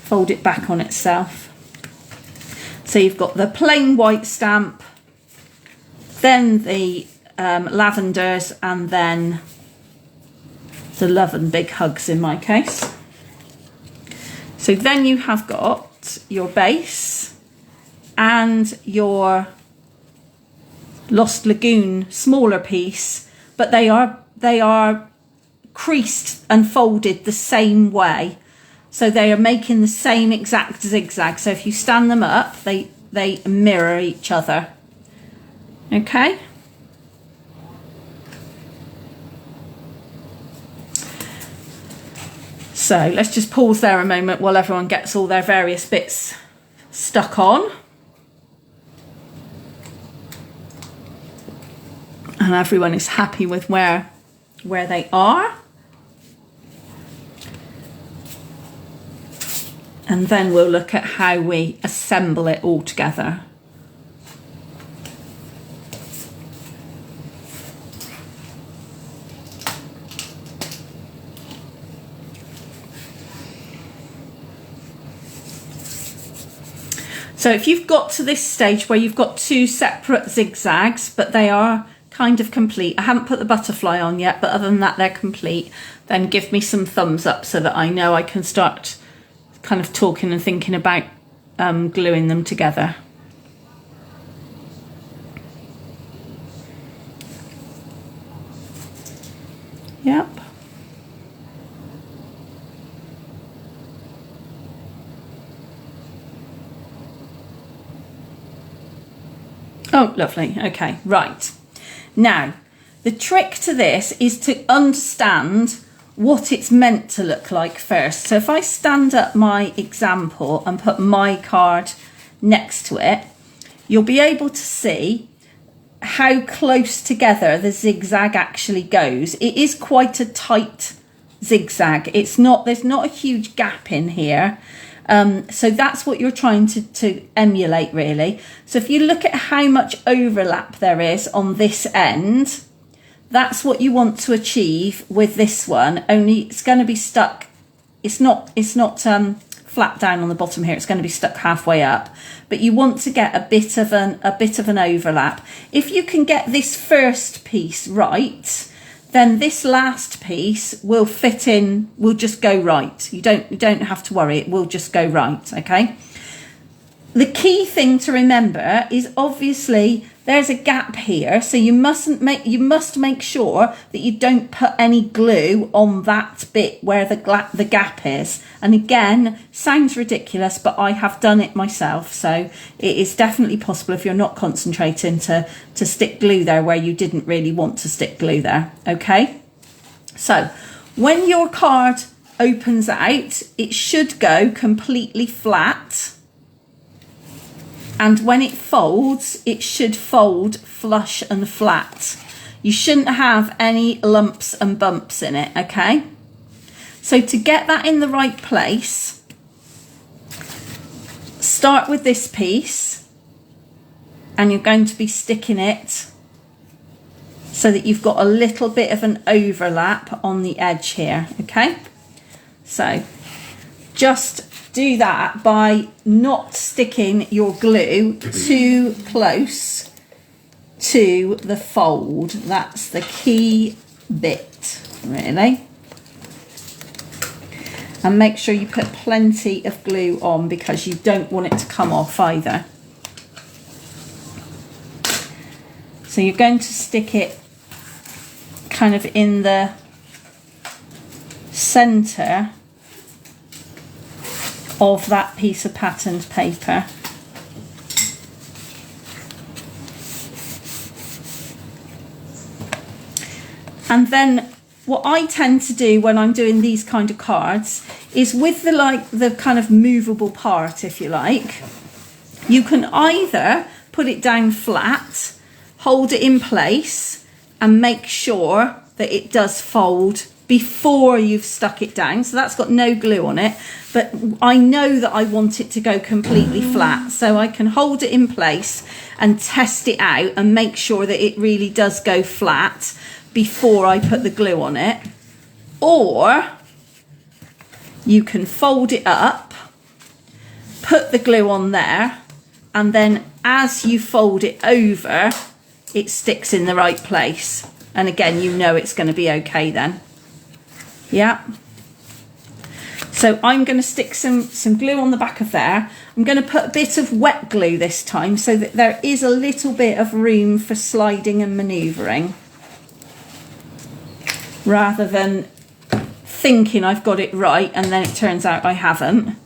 Fold it back on itself. So you've got the plain white stamp, then the lavenders, and then the love and big hugs in my case. So then you have got your base and your Lost Lagoon smaller piece, but they are creased and folded the same way. So they are making the same exact zigzag. So if you stand them up, they mirror each other. Okay? So let's just pause there a moment while everyone gets all their various bits stuck on. And everyone is happy with where they are. And then we'll look at how we assemble it all together. So if you've got to this stage where you've got two separate zigzags, but they are kind of complete, I haven't put the butterfly on yet, but other than that they're complete, then give me some thumbs up so that I know I can start kind of talking and thinking about gluing them together. Yep. Oh, lovely. Okay, right. Now, the trick to this is to understand what it's meant to look like first. So if I stand up my example and put my card next to it, you'll be able to see how close together the zigzag actually goes. It is quite a tight zigzag. There's not a huge gap in here. So that's what you're trying to emulate, really. So if you look at how much overlap there is on this end, that's what you want to achieve with this one, only it's going to be stuck. It's not flat down on the bottom here. It's going to be stuck halfway up, but you want to get a bit of an overlap. If you can get this first piece right, then this last piece will fit in, will just go right. You don't have to worry, it will just go right, okay? The key thing to remember is obviously there's a gap here, so you must make sure that you don't put any glue on that bit where the gap is. And again, sounds ridiculous, but I have done it myself, so it is definitely possible if you're not concentrating to stick glue there where you didn't really want to stick glue there, okay? So when your card opens out, it should go completely flat. And when it folds, it should fold flush and flat. You shouldn't have any lumps and bumps in it, okay? So to get that in the right place, start with this piece, and you're going to be sticking it so that you've got a little bit of an overlap on the edge here, okay? So just do that by not sticking your glue too close to the fold. That's the key bit, really. And make sure you put plenty of glue on because you don't want it to come off either. So you're going to stick it kind of in the centre of that piece of patterned paper. And then what I tend to do when I'm doing these kind of cards is with the kind of movable part, if you like, you can either put it down flat, hold it in place and make sure that it does fold before you've stuck it down. So that's got no glue on it, but I know that I want it to go completely flat, so I can hold it in place and test it out and make sure that it really does go flat before I put the glue on it. Or you can fold it up, put the glue on there, and then as you fold it over, it sticks in the right place. And again, you know it's going to be okay then. Yeah. So I'm going to stick some glue on the back of there. I'm going to put a bit of wet glue this time so that there is a little bit of room for sliding and manoeuvring, rather than thinking I've got it right and then it turns out I haven't.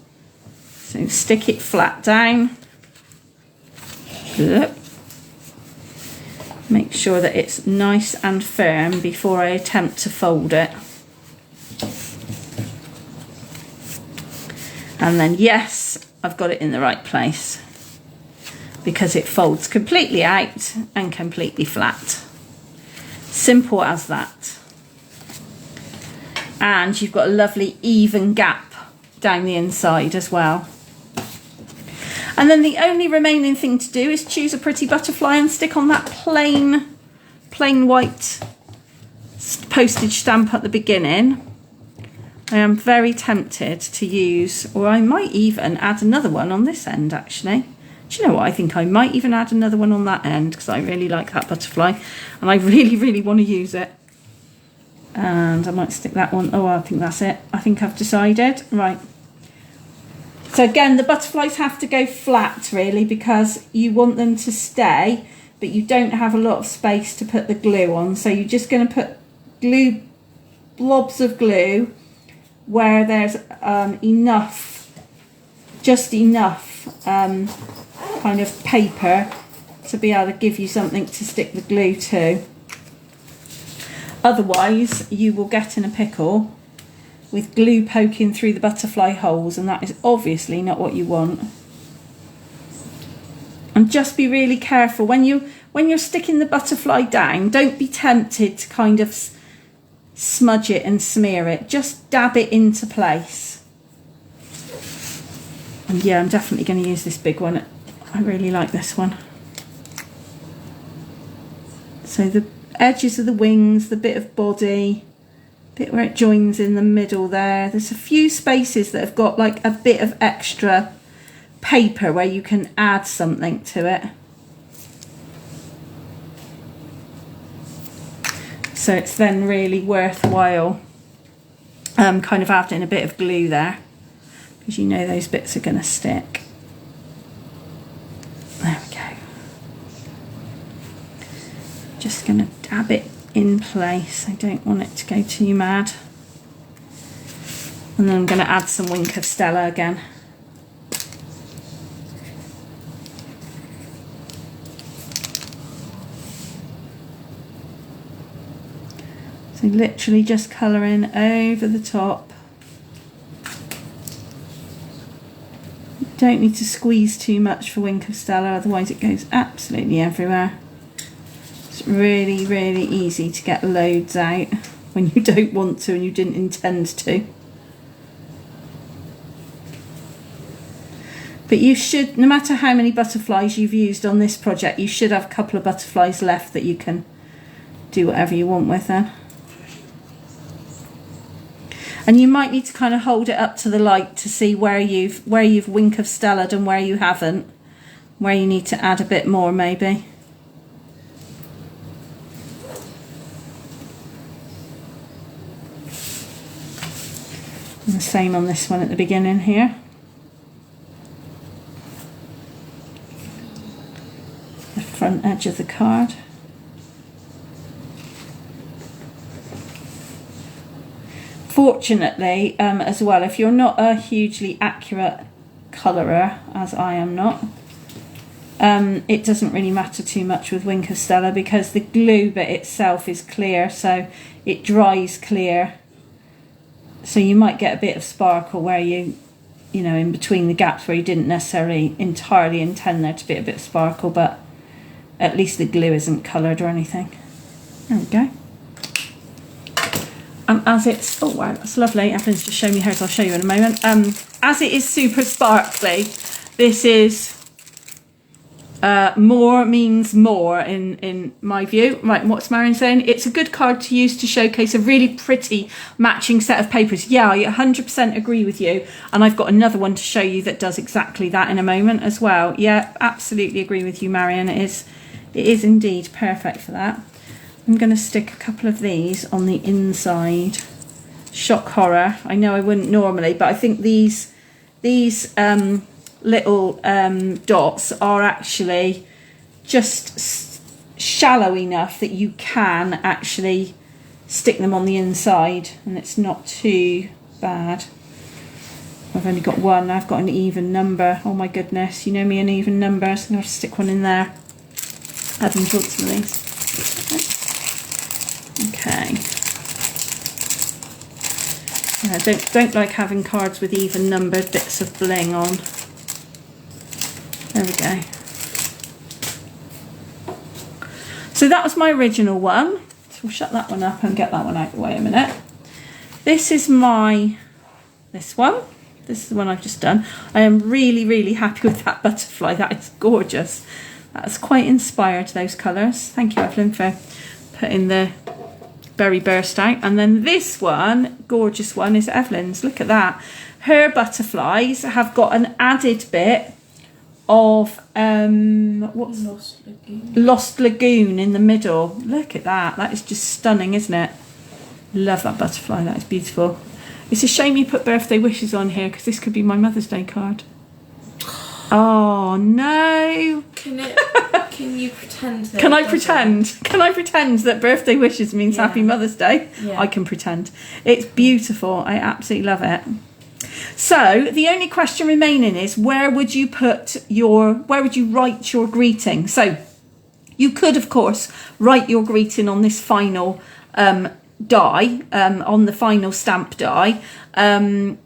So stick it flat down. Make sure that it's nice and firm before I attempt to fold it. And then, yes, I've got it in the right place because it folds completely out and completely flat. Simple as that. And you've got a lovely even gap down the inside as well. And then the only remaining thing to do is choose a pretty butterfly and stick on that plain white postage stamp at the beginning. I am very tempted to use, or I might even add another one on this end actually. Do you know what? I think I might even add another one on that end because I really like that butterfly and I really, really want to use it. And I might stick that one. Oh, I think that's it. I think I've decided. Right. So again, the butterflies have to go flat really because you want them to stay, but you don't have a lot of space to put the glue on. So you're just going to put glue, blobs of glue where there's just enough kind of paper to be able to give you something to stick the glue to. Otherwise, you will get in a pickle with glue poking through the butterfly holes, and that is obviously not what you want. And just be really careful when you're sticking the butterfly down. Don't be tempted to kind of smudge it and smear it. Just dab it into place. And yeah, I'm definitely going to use this big one. I really like this one. So the edges of the wings, the bit of body, bit where it joins in the middle there. There's a few spaces that have got like a bit of extra paper where you can add something to it. So it's then really worthwhile kind of adding a bit of glue there because you know those bits are going to stick. There we go. Just going to dab it in place. I don't want it to go too mad. And then I'm going to add some Wink of Stella again. So literally just colouring over the top. Don't need to squeeze too much for Wink of Stella, otherwise it goes absolutely everywhere. It's really, really easy to get loads out when you don't want to and you didn't intend to. But you should, no matter how many butterflies you've used on this project, you should have a couple of butterflies left that you can do whatever you want with then. And you might need to kind of hold it up to the light to see where you've Wink of Stella'd and where you haven't, where you need to add a bit more maybe. And the same on this one at the beginning here. The front edge of the card. Fortunately, as well, if you're not a hugely accurate colourer, as I am not, it doesn't really matter too much with Wink of Stella because the glue bit itself is clear, so it dries clear. So you might get a bit of sparkle where you know, in between the gaps where you didn't necessarily entirely intend there to be a bit of sparkle, but at least the glue isn't coloured or anything. There we go. And as it's, oh wow, that's lovely. Evelyn's just showing me hers, I'll show you in a moment. As it is super sparkly, this is more means more in my view. Right, what's Marion saying? It's a good card to use to showcase a really pretty matching set of papers. Yeah, I 100% agree with you. And I've got another one to show you that does exactly that in a moment as well. Yeah, absolutely agree with you, Marion. It is indeed perfect for that. I'm going to stick a couple of these on the inside. Shock horror. I know I wouldn't normally, but I think these little dots are actually just shallow enough that you can actually stick them on the inside and it's not too bad. I've only got one. I've got an even number. Oh my goodness, you know me and even numbers. I'm going to stick one in there. I haven't enjoyed some of these. Okay. Yeah, I don't like having cards with even numbered bits of bling on. There we go. So that was my original one. So we'll shut that one up and get that one out of the way a minute. This is this one. This is the one I've just done. I am really, really happy with that butterfly. That is gorgeous. That's quite inspired, those colours. Thank you, Evelyn, for putting the berry burst out. And then this one, gorgeous one, is Evelyn's. Look at that. Her butterflies have got an added bit of what's Lost Lagoon in the middle. Look at that. That is just stunning, isn't it? Love that butterfly. That is beautiful. It's a shame you put birthday wishes on here because this could be my Mother's Day card. Oh no! Can you pretend that? Can I pretend? Can I pretend that birthday wishes means Happy Mother's Day? Yeah. I can pretend. It's beautiful. I absolutely love it. So the only question remaining is where would you write your greeting? So you could, of course, write your greeting on this final die, on the final stamp die. And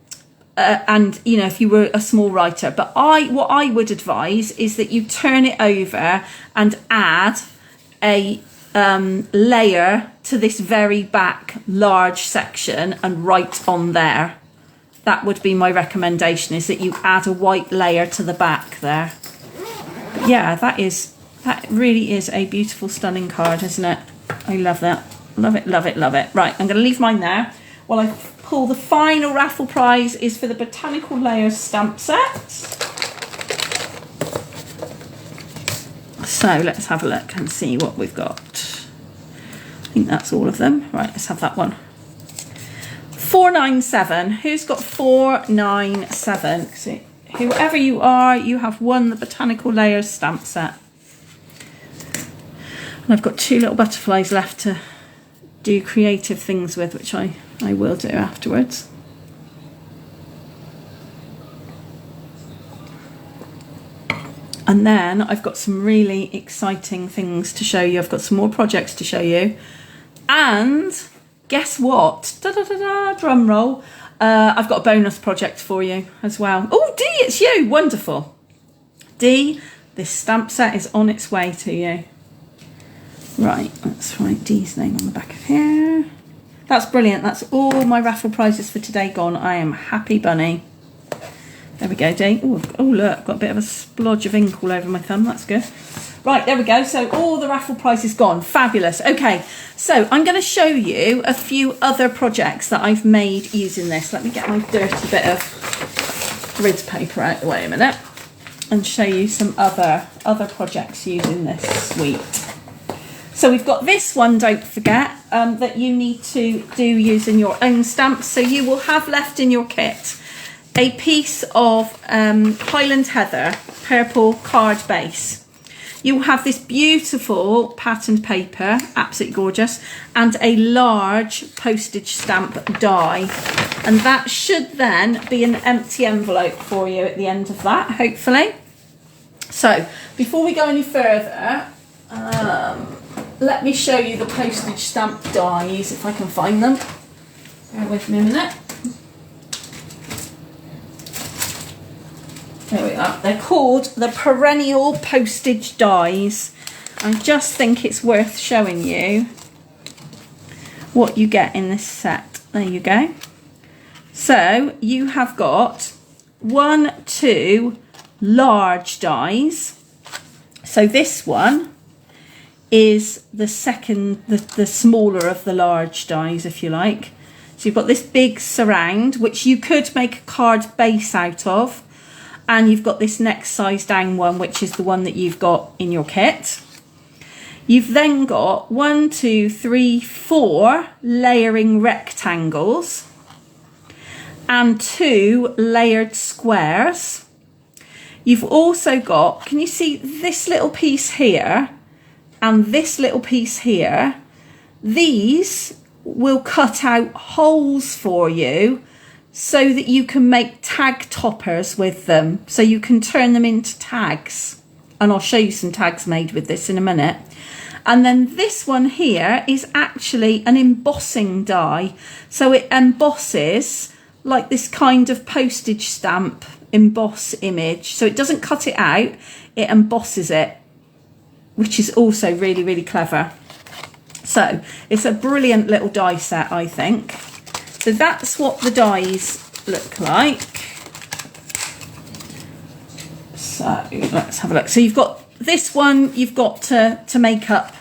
you know, if you were a small writer, but what I would advise is that you turn it over and add a layer to this very back large section and write on there. That would be my recommendation, is that you add a white layer to the back there. But yeah, that really is a beautiful, stunning card, isn't it? I love that. Love it, love it, love it. Right, I'm going to leave mine there. While I pull the final raffle prize is for the Botanical Layers stamp set. So let's have a look and see what we've got. I think that's all of them. Right, let's have that one. 497. Who's got 497? So whoever you are, you have won the Botanical Layers stamp set. And I've got 2 little butterflies left to do creative things with, which I will do afterwards. And then I've got some really exciting things to show you. I've got some more projects to show you. And guess what? Da-da-da-da, drum roll. I've got a bonus project for you as well. Oh, Dee, it's you. Wonderful. Dee, this stamp set is on its way to you. Right, let's write Dee's name on the back of here. That's brilliant. That's all my raffle prizes for today gone. I am happy bunny. There we go, Dee. Oh, look, I've got a bit of a splodge of ink all over my thumb. That's good. Right, there we go. So all the raffle prizes gone. Fabulous. Okay, so I'm going to show you a few other projects that I've made using this. Let me get my dirty bit of grid paper out the way a minute and show you some other projects using this suite. So we've got this one, don't forget, that you need to do using your own stamps. So you will have left in your kit a piece of Highland Heather purple card base. You will have this beautiful patterned paper, absolutely gorgeous, and a large postage stamp die. And that should then be an empty envelope for you at the end of that, hopefully. So before we go any further, let me show you the postage stamp dies, if I can find them. Bear with me a minute. There we are. They're called the Perennial Postage Dies. I just think it's worth showing you what you get in this set. There you go. So you have got 2 large dies. So this one is the second, the smaller of the large dies, if you like. So you've got this big surround, which you could make a card base out of. And you've got this next size down one, which is the one that you've got in your kit. You've then got 1, 2, 3, 4 layering rectangles and 2 layered squares. You've also got, can you see this little piece here and this little piece here? These will cut out holes for you so that you can make tag toppers with them. So you can turn them into tags. And I'll show you some tags made with this in a minute. And then this one here is actually an embossing die. So it embosses like this kind of postage stamp emboss image. So it doesn't cut it out, it embosses it, which is also really, really clever. So it's a brilliant little die set, I think. So that's what the dies look like. So let's have a look. So you've got this one you've got to make up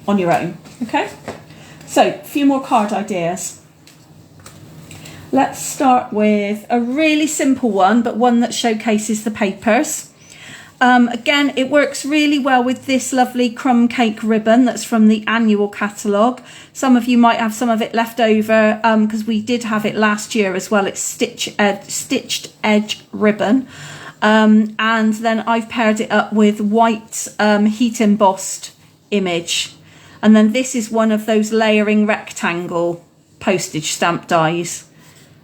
on your own. Okay, so a few more card ideas. Let's start with a really simple one, but one that showcases the papers. Again, it works really well with this lovely crumb cake ribbon that's from the annual catalogue. Some of you might have some of it left over because we did have it last year as well. It's stitched edge ribbon. And then I've paired it up with white heat embossed image. And then this is one of those layering rectangle postage stamp dies.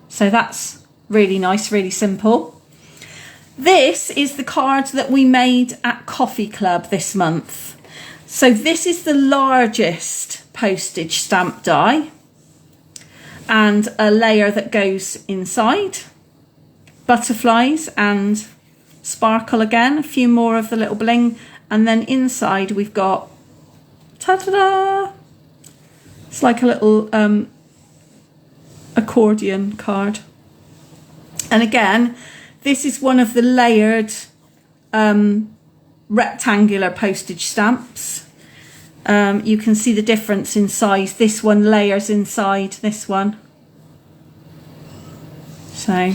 So that's really nice, really simple. This is the card that we made at Coffee Club this month. So this is the largest postage stamp die and a layer that goes inside. Butterflies and sparkle again, a few more of the little bling, and then inside we've got, ta-da-da! It's like a little accordion card. And again, this is one of the layered rectangular postage stamps. You can see the difference in size. This one layers inside this one. So,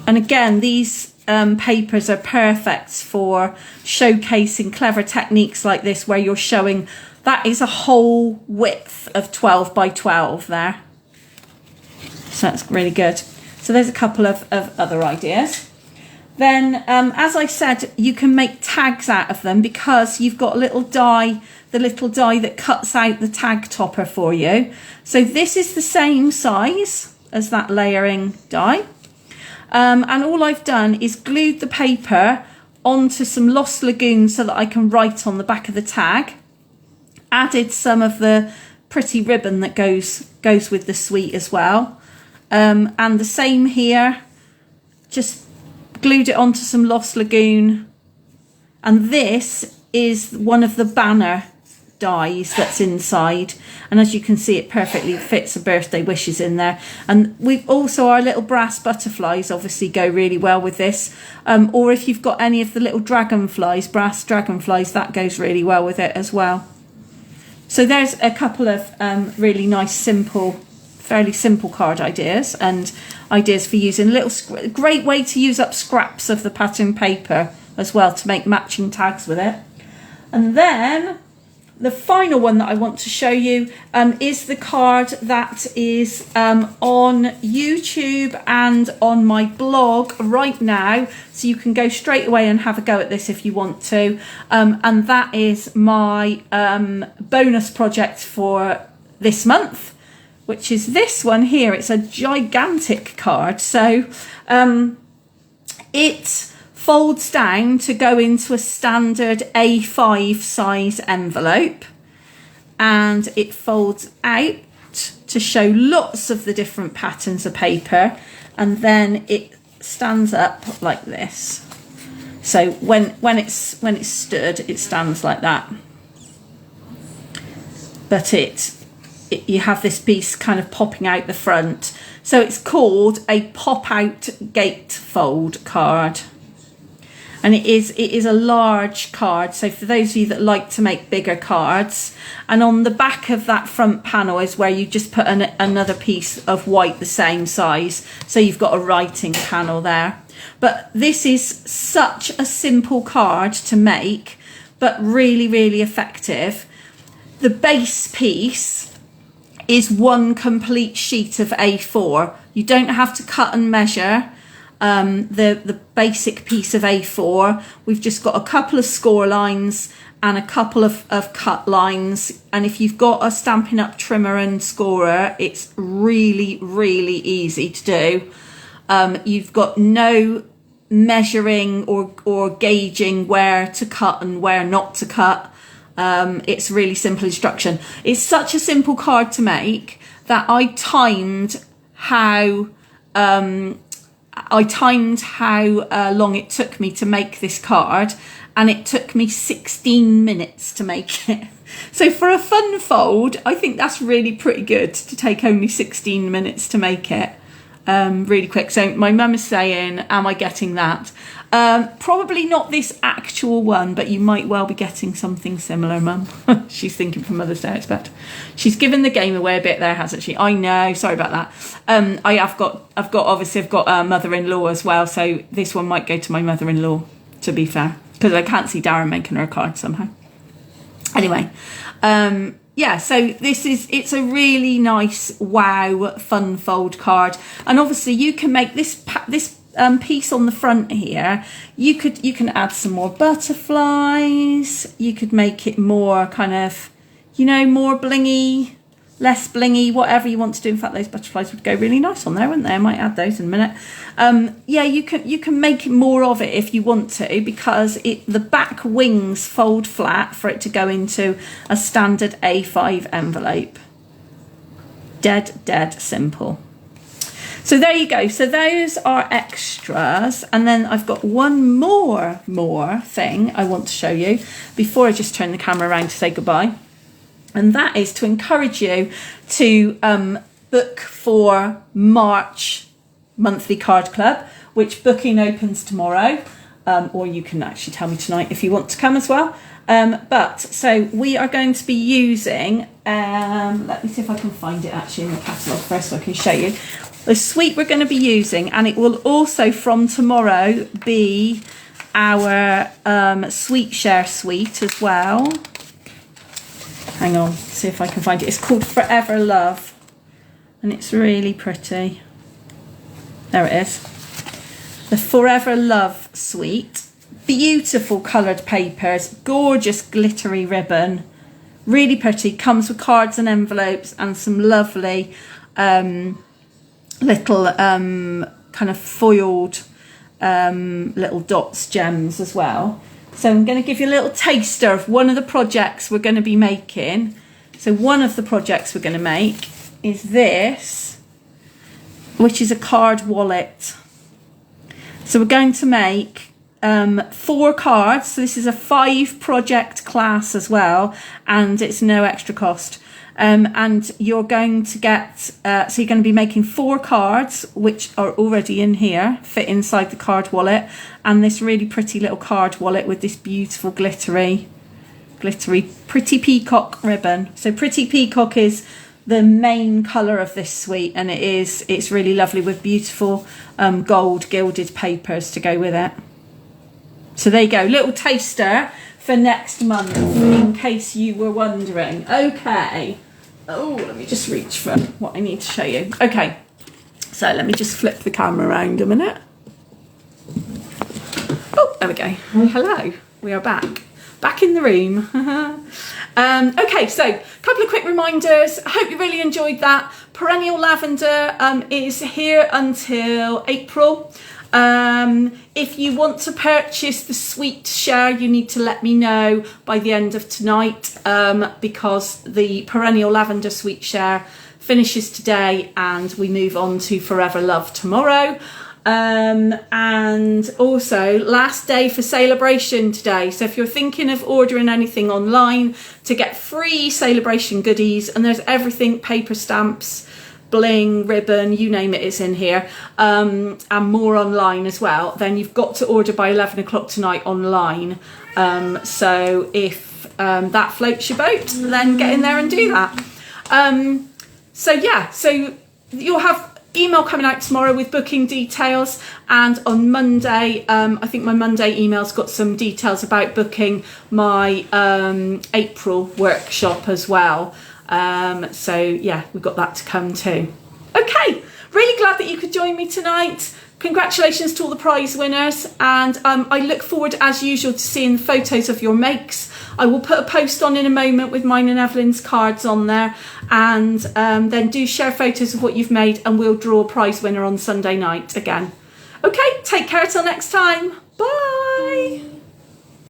and again, these papers are perfect for showcasing clever techniques like this, where you're showing that is a whole width of 12 by 12 there. So that's really good. So there's a couple of other ideas. Then, as I said, you can make tags out of them because you've got a little die, the little die that cuts out the tag topper for you. So this is the same size as that layering die. And all I've done is glued the paper onto some Lost Lagoon so that I can write on the back of the tag. Added some of the pretty ribbon that goes with the suite as well. And the same here, just glued it onto some Lost Lagoon. And this is one of the banner dies that's inside. And as you can see, it perfectly fits a birthday wishes in there. And we've also, our little brass butterflies obviously go really well with this. Or if you've got any of the little dragonflies, brass dragonflies, that goes really well with it as well. So there's a couple of really nice, simple, fairly simple card ideas and ideas for using. Great way to use up scraps of the pattern paper as well to make matching tags with it. And then the final one that I want to show you is the card that is on YouTube and on my blog right now. So you can go straight away and have a go at this if you want to. And that is my bonus project for this month, which is this one here. It's a gigantic card. So it folds down to go into a standard A5 size envelope, and it folds out to show lots of the different patterns of paper, and then it stands up like this. So when it's stood, it stands like that. But you have this piece kind of popping out the front. So it's called a pop-out gatefold card. And it is a large card. So for those of you that like to make bigger cards, and on the back of that front panel is where you just put another piece of white the same size. So you've got a writing panel there. But this is such a simple card to make, but really, really effective. The base piece is one complete sheet of A4. You don't have to cut and measure the basic piece of A4. We've just got a couple of score lines and a couple of cut lines. And if you've got a Stampin' Up! Trimmer and scorer, it's really, really easy to do. You've got no measuring or gauging where to cut and where not to cut. It's really simple instruction. It's such a simple card to make that I timed how long it took me to make this card, and it took me 16 minutes to make it. So for a fun fold, I think that's really pretty good to take only 16 minutes to make it. really quick. So my mum is saying, am I getting that? Probably not this actual one, but you might well be getting something similar, Mum. She's thinking for Mother's Day, I expect. She's given the game away a bit there, hasn't she? I know, sorry about that. I've got a mother-in-law as well, so this one might go to my mother-in-law, to be fair, because I can't see Darren making her a card somehow. Anyway, yeah, so it's a really nice, wow, fun fold card. And obviously you can make this piece on the front here, you can add some more butterflies, you could make it more kind of, more blingy, less blingy, whatever you want to do. In fact, those butterflies would go really nice on there, wouldn't they? I might add those in a minute. Yeah, you can make more of it if you want to, because the back wings fold flat for it to go into a standard A5 envelope. Dead simple. So there you go. So those are extras. And then I've got one more thing I want to show you before I just turn the camera around to say goodbye. And that is to encourage you to book for March Monthly Card Club, which booking opens tomorrow. Or you can actually tell me tonight if you want to come as well. So we are going to be using, let me see if I can find it actually in the catalogue first so I can show you. The suite we're going to be using, and it will also from tomorrow be our sweet share suite as well. Hang on, see if I can find it. It's called Forever Love, and it's really pretty. There it is. The Forever Love suite. Beautiful coloured papers, gorgeous glittery ribbon, really pretty. Comes with cards and envelopes and some lovely little kind of foiled little dots gems as well. So I'm going to give you a little taster of one of the projects we're going to be making. So one of the projects we're going to make is this, which is a card wallet. So we're going to make 4 cards. So this is a 5 project class as well, and it's no extra cost. And you're going to get, so you're going to be making 4 cards, which are already in here, fit inside the card wallet, and this really pretty little card wallet with this beautiful glittery Pretty Peacock ribbon. So Pretty Peacock is the main colour of this suite, and it's really lovely with beautiful gold gilded papers to go with it. So there you go, little taster for next month, in case you were wondering. Okay. Oh, let me just reach for what I need to show you. Okay, so let me just flip the camera around a minute. Oh, there we go. Hello, we are back in the room. Okay, so a couple of quick reminders. I hope you really enjoyed that. Perennial Lavender is here until April. If you want to purchase the sweet share, you need to let me know by the end of tonight, because the Perennial Lavender sweet share finishes today and we move on to Forever Love tomorrow. And also last day for celebration today. So if you're thinking of ordering anything online to get free celebration goodies, and there's everything, paper stamps, bling, ribbon, you name it, it's in here, and more online as well, then you've got to order by 11 o'clock tonight online. So if that floats your boat, then get in there and do that. So yeah, so you'll have email coming out tomorrow with booking details, and on Monday, I think my Monday email's got some details about booking my April workshop as well. So yeah, we've got that to come too. Okay, really glad that you could join me tonight. Congratulations to all the prize winners, and I look forward as usual to seeing photos of your makes. I will put a post on in a moment with mine and Evelyn's cards on there, and then do share photos of what you've made, and we'll draw a prize winner on Sunday night again. Okay, take care till next time. Bye.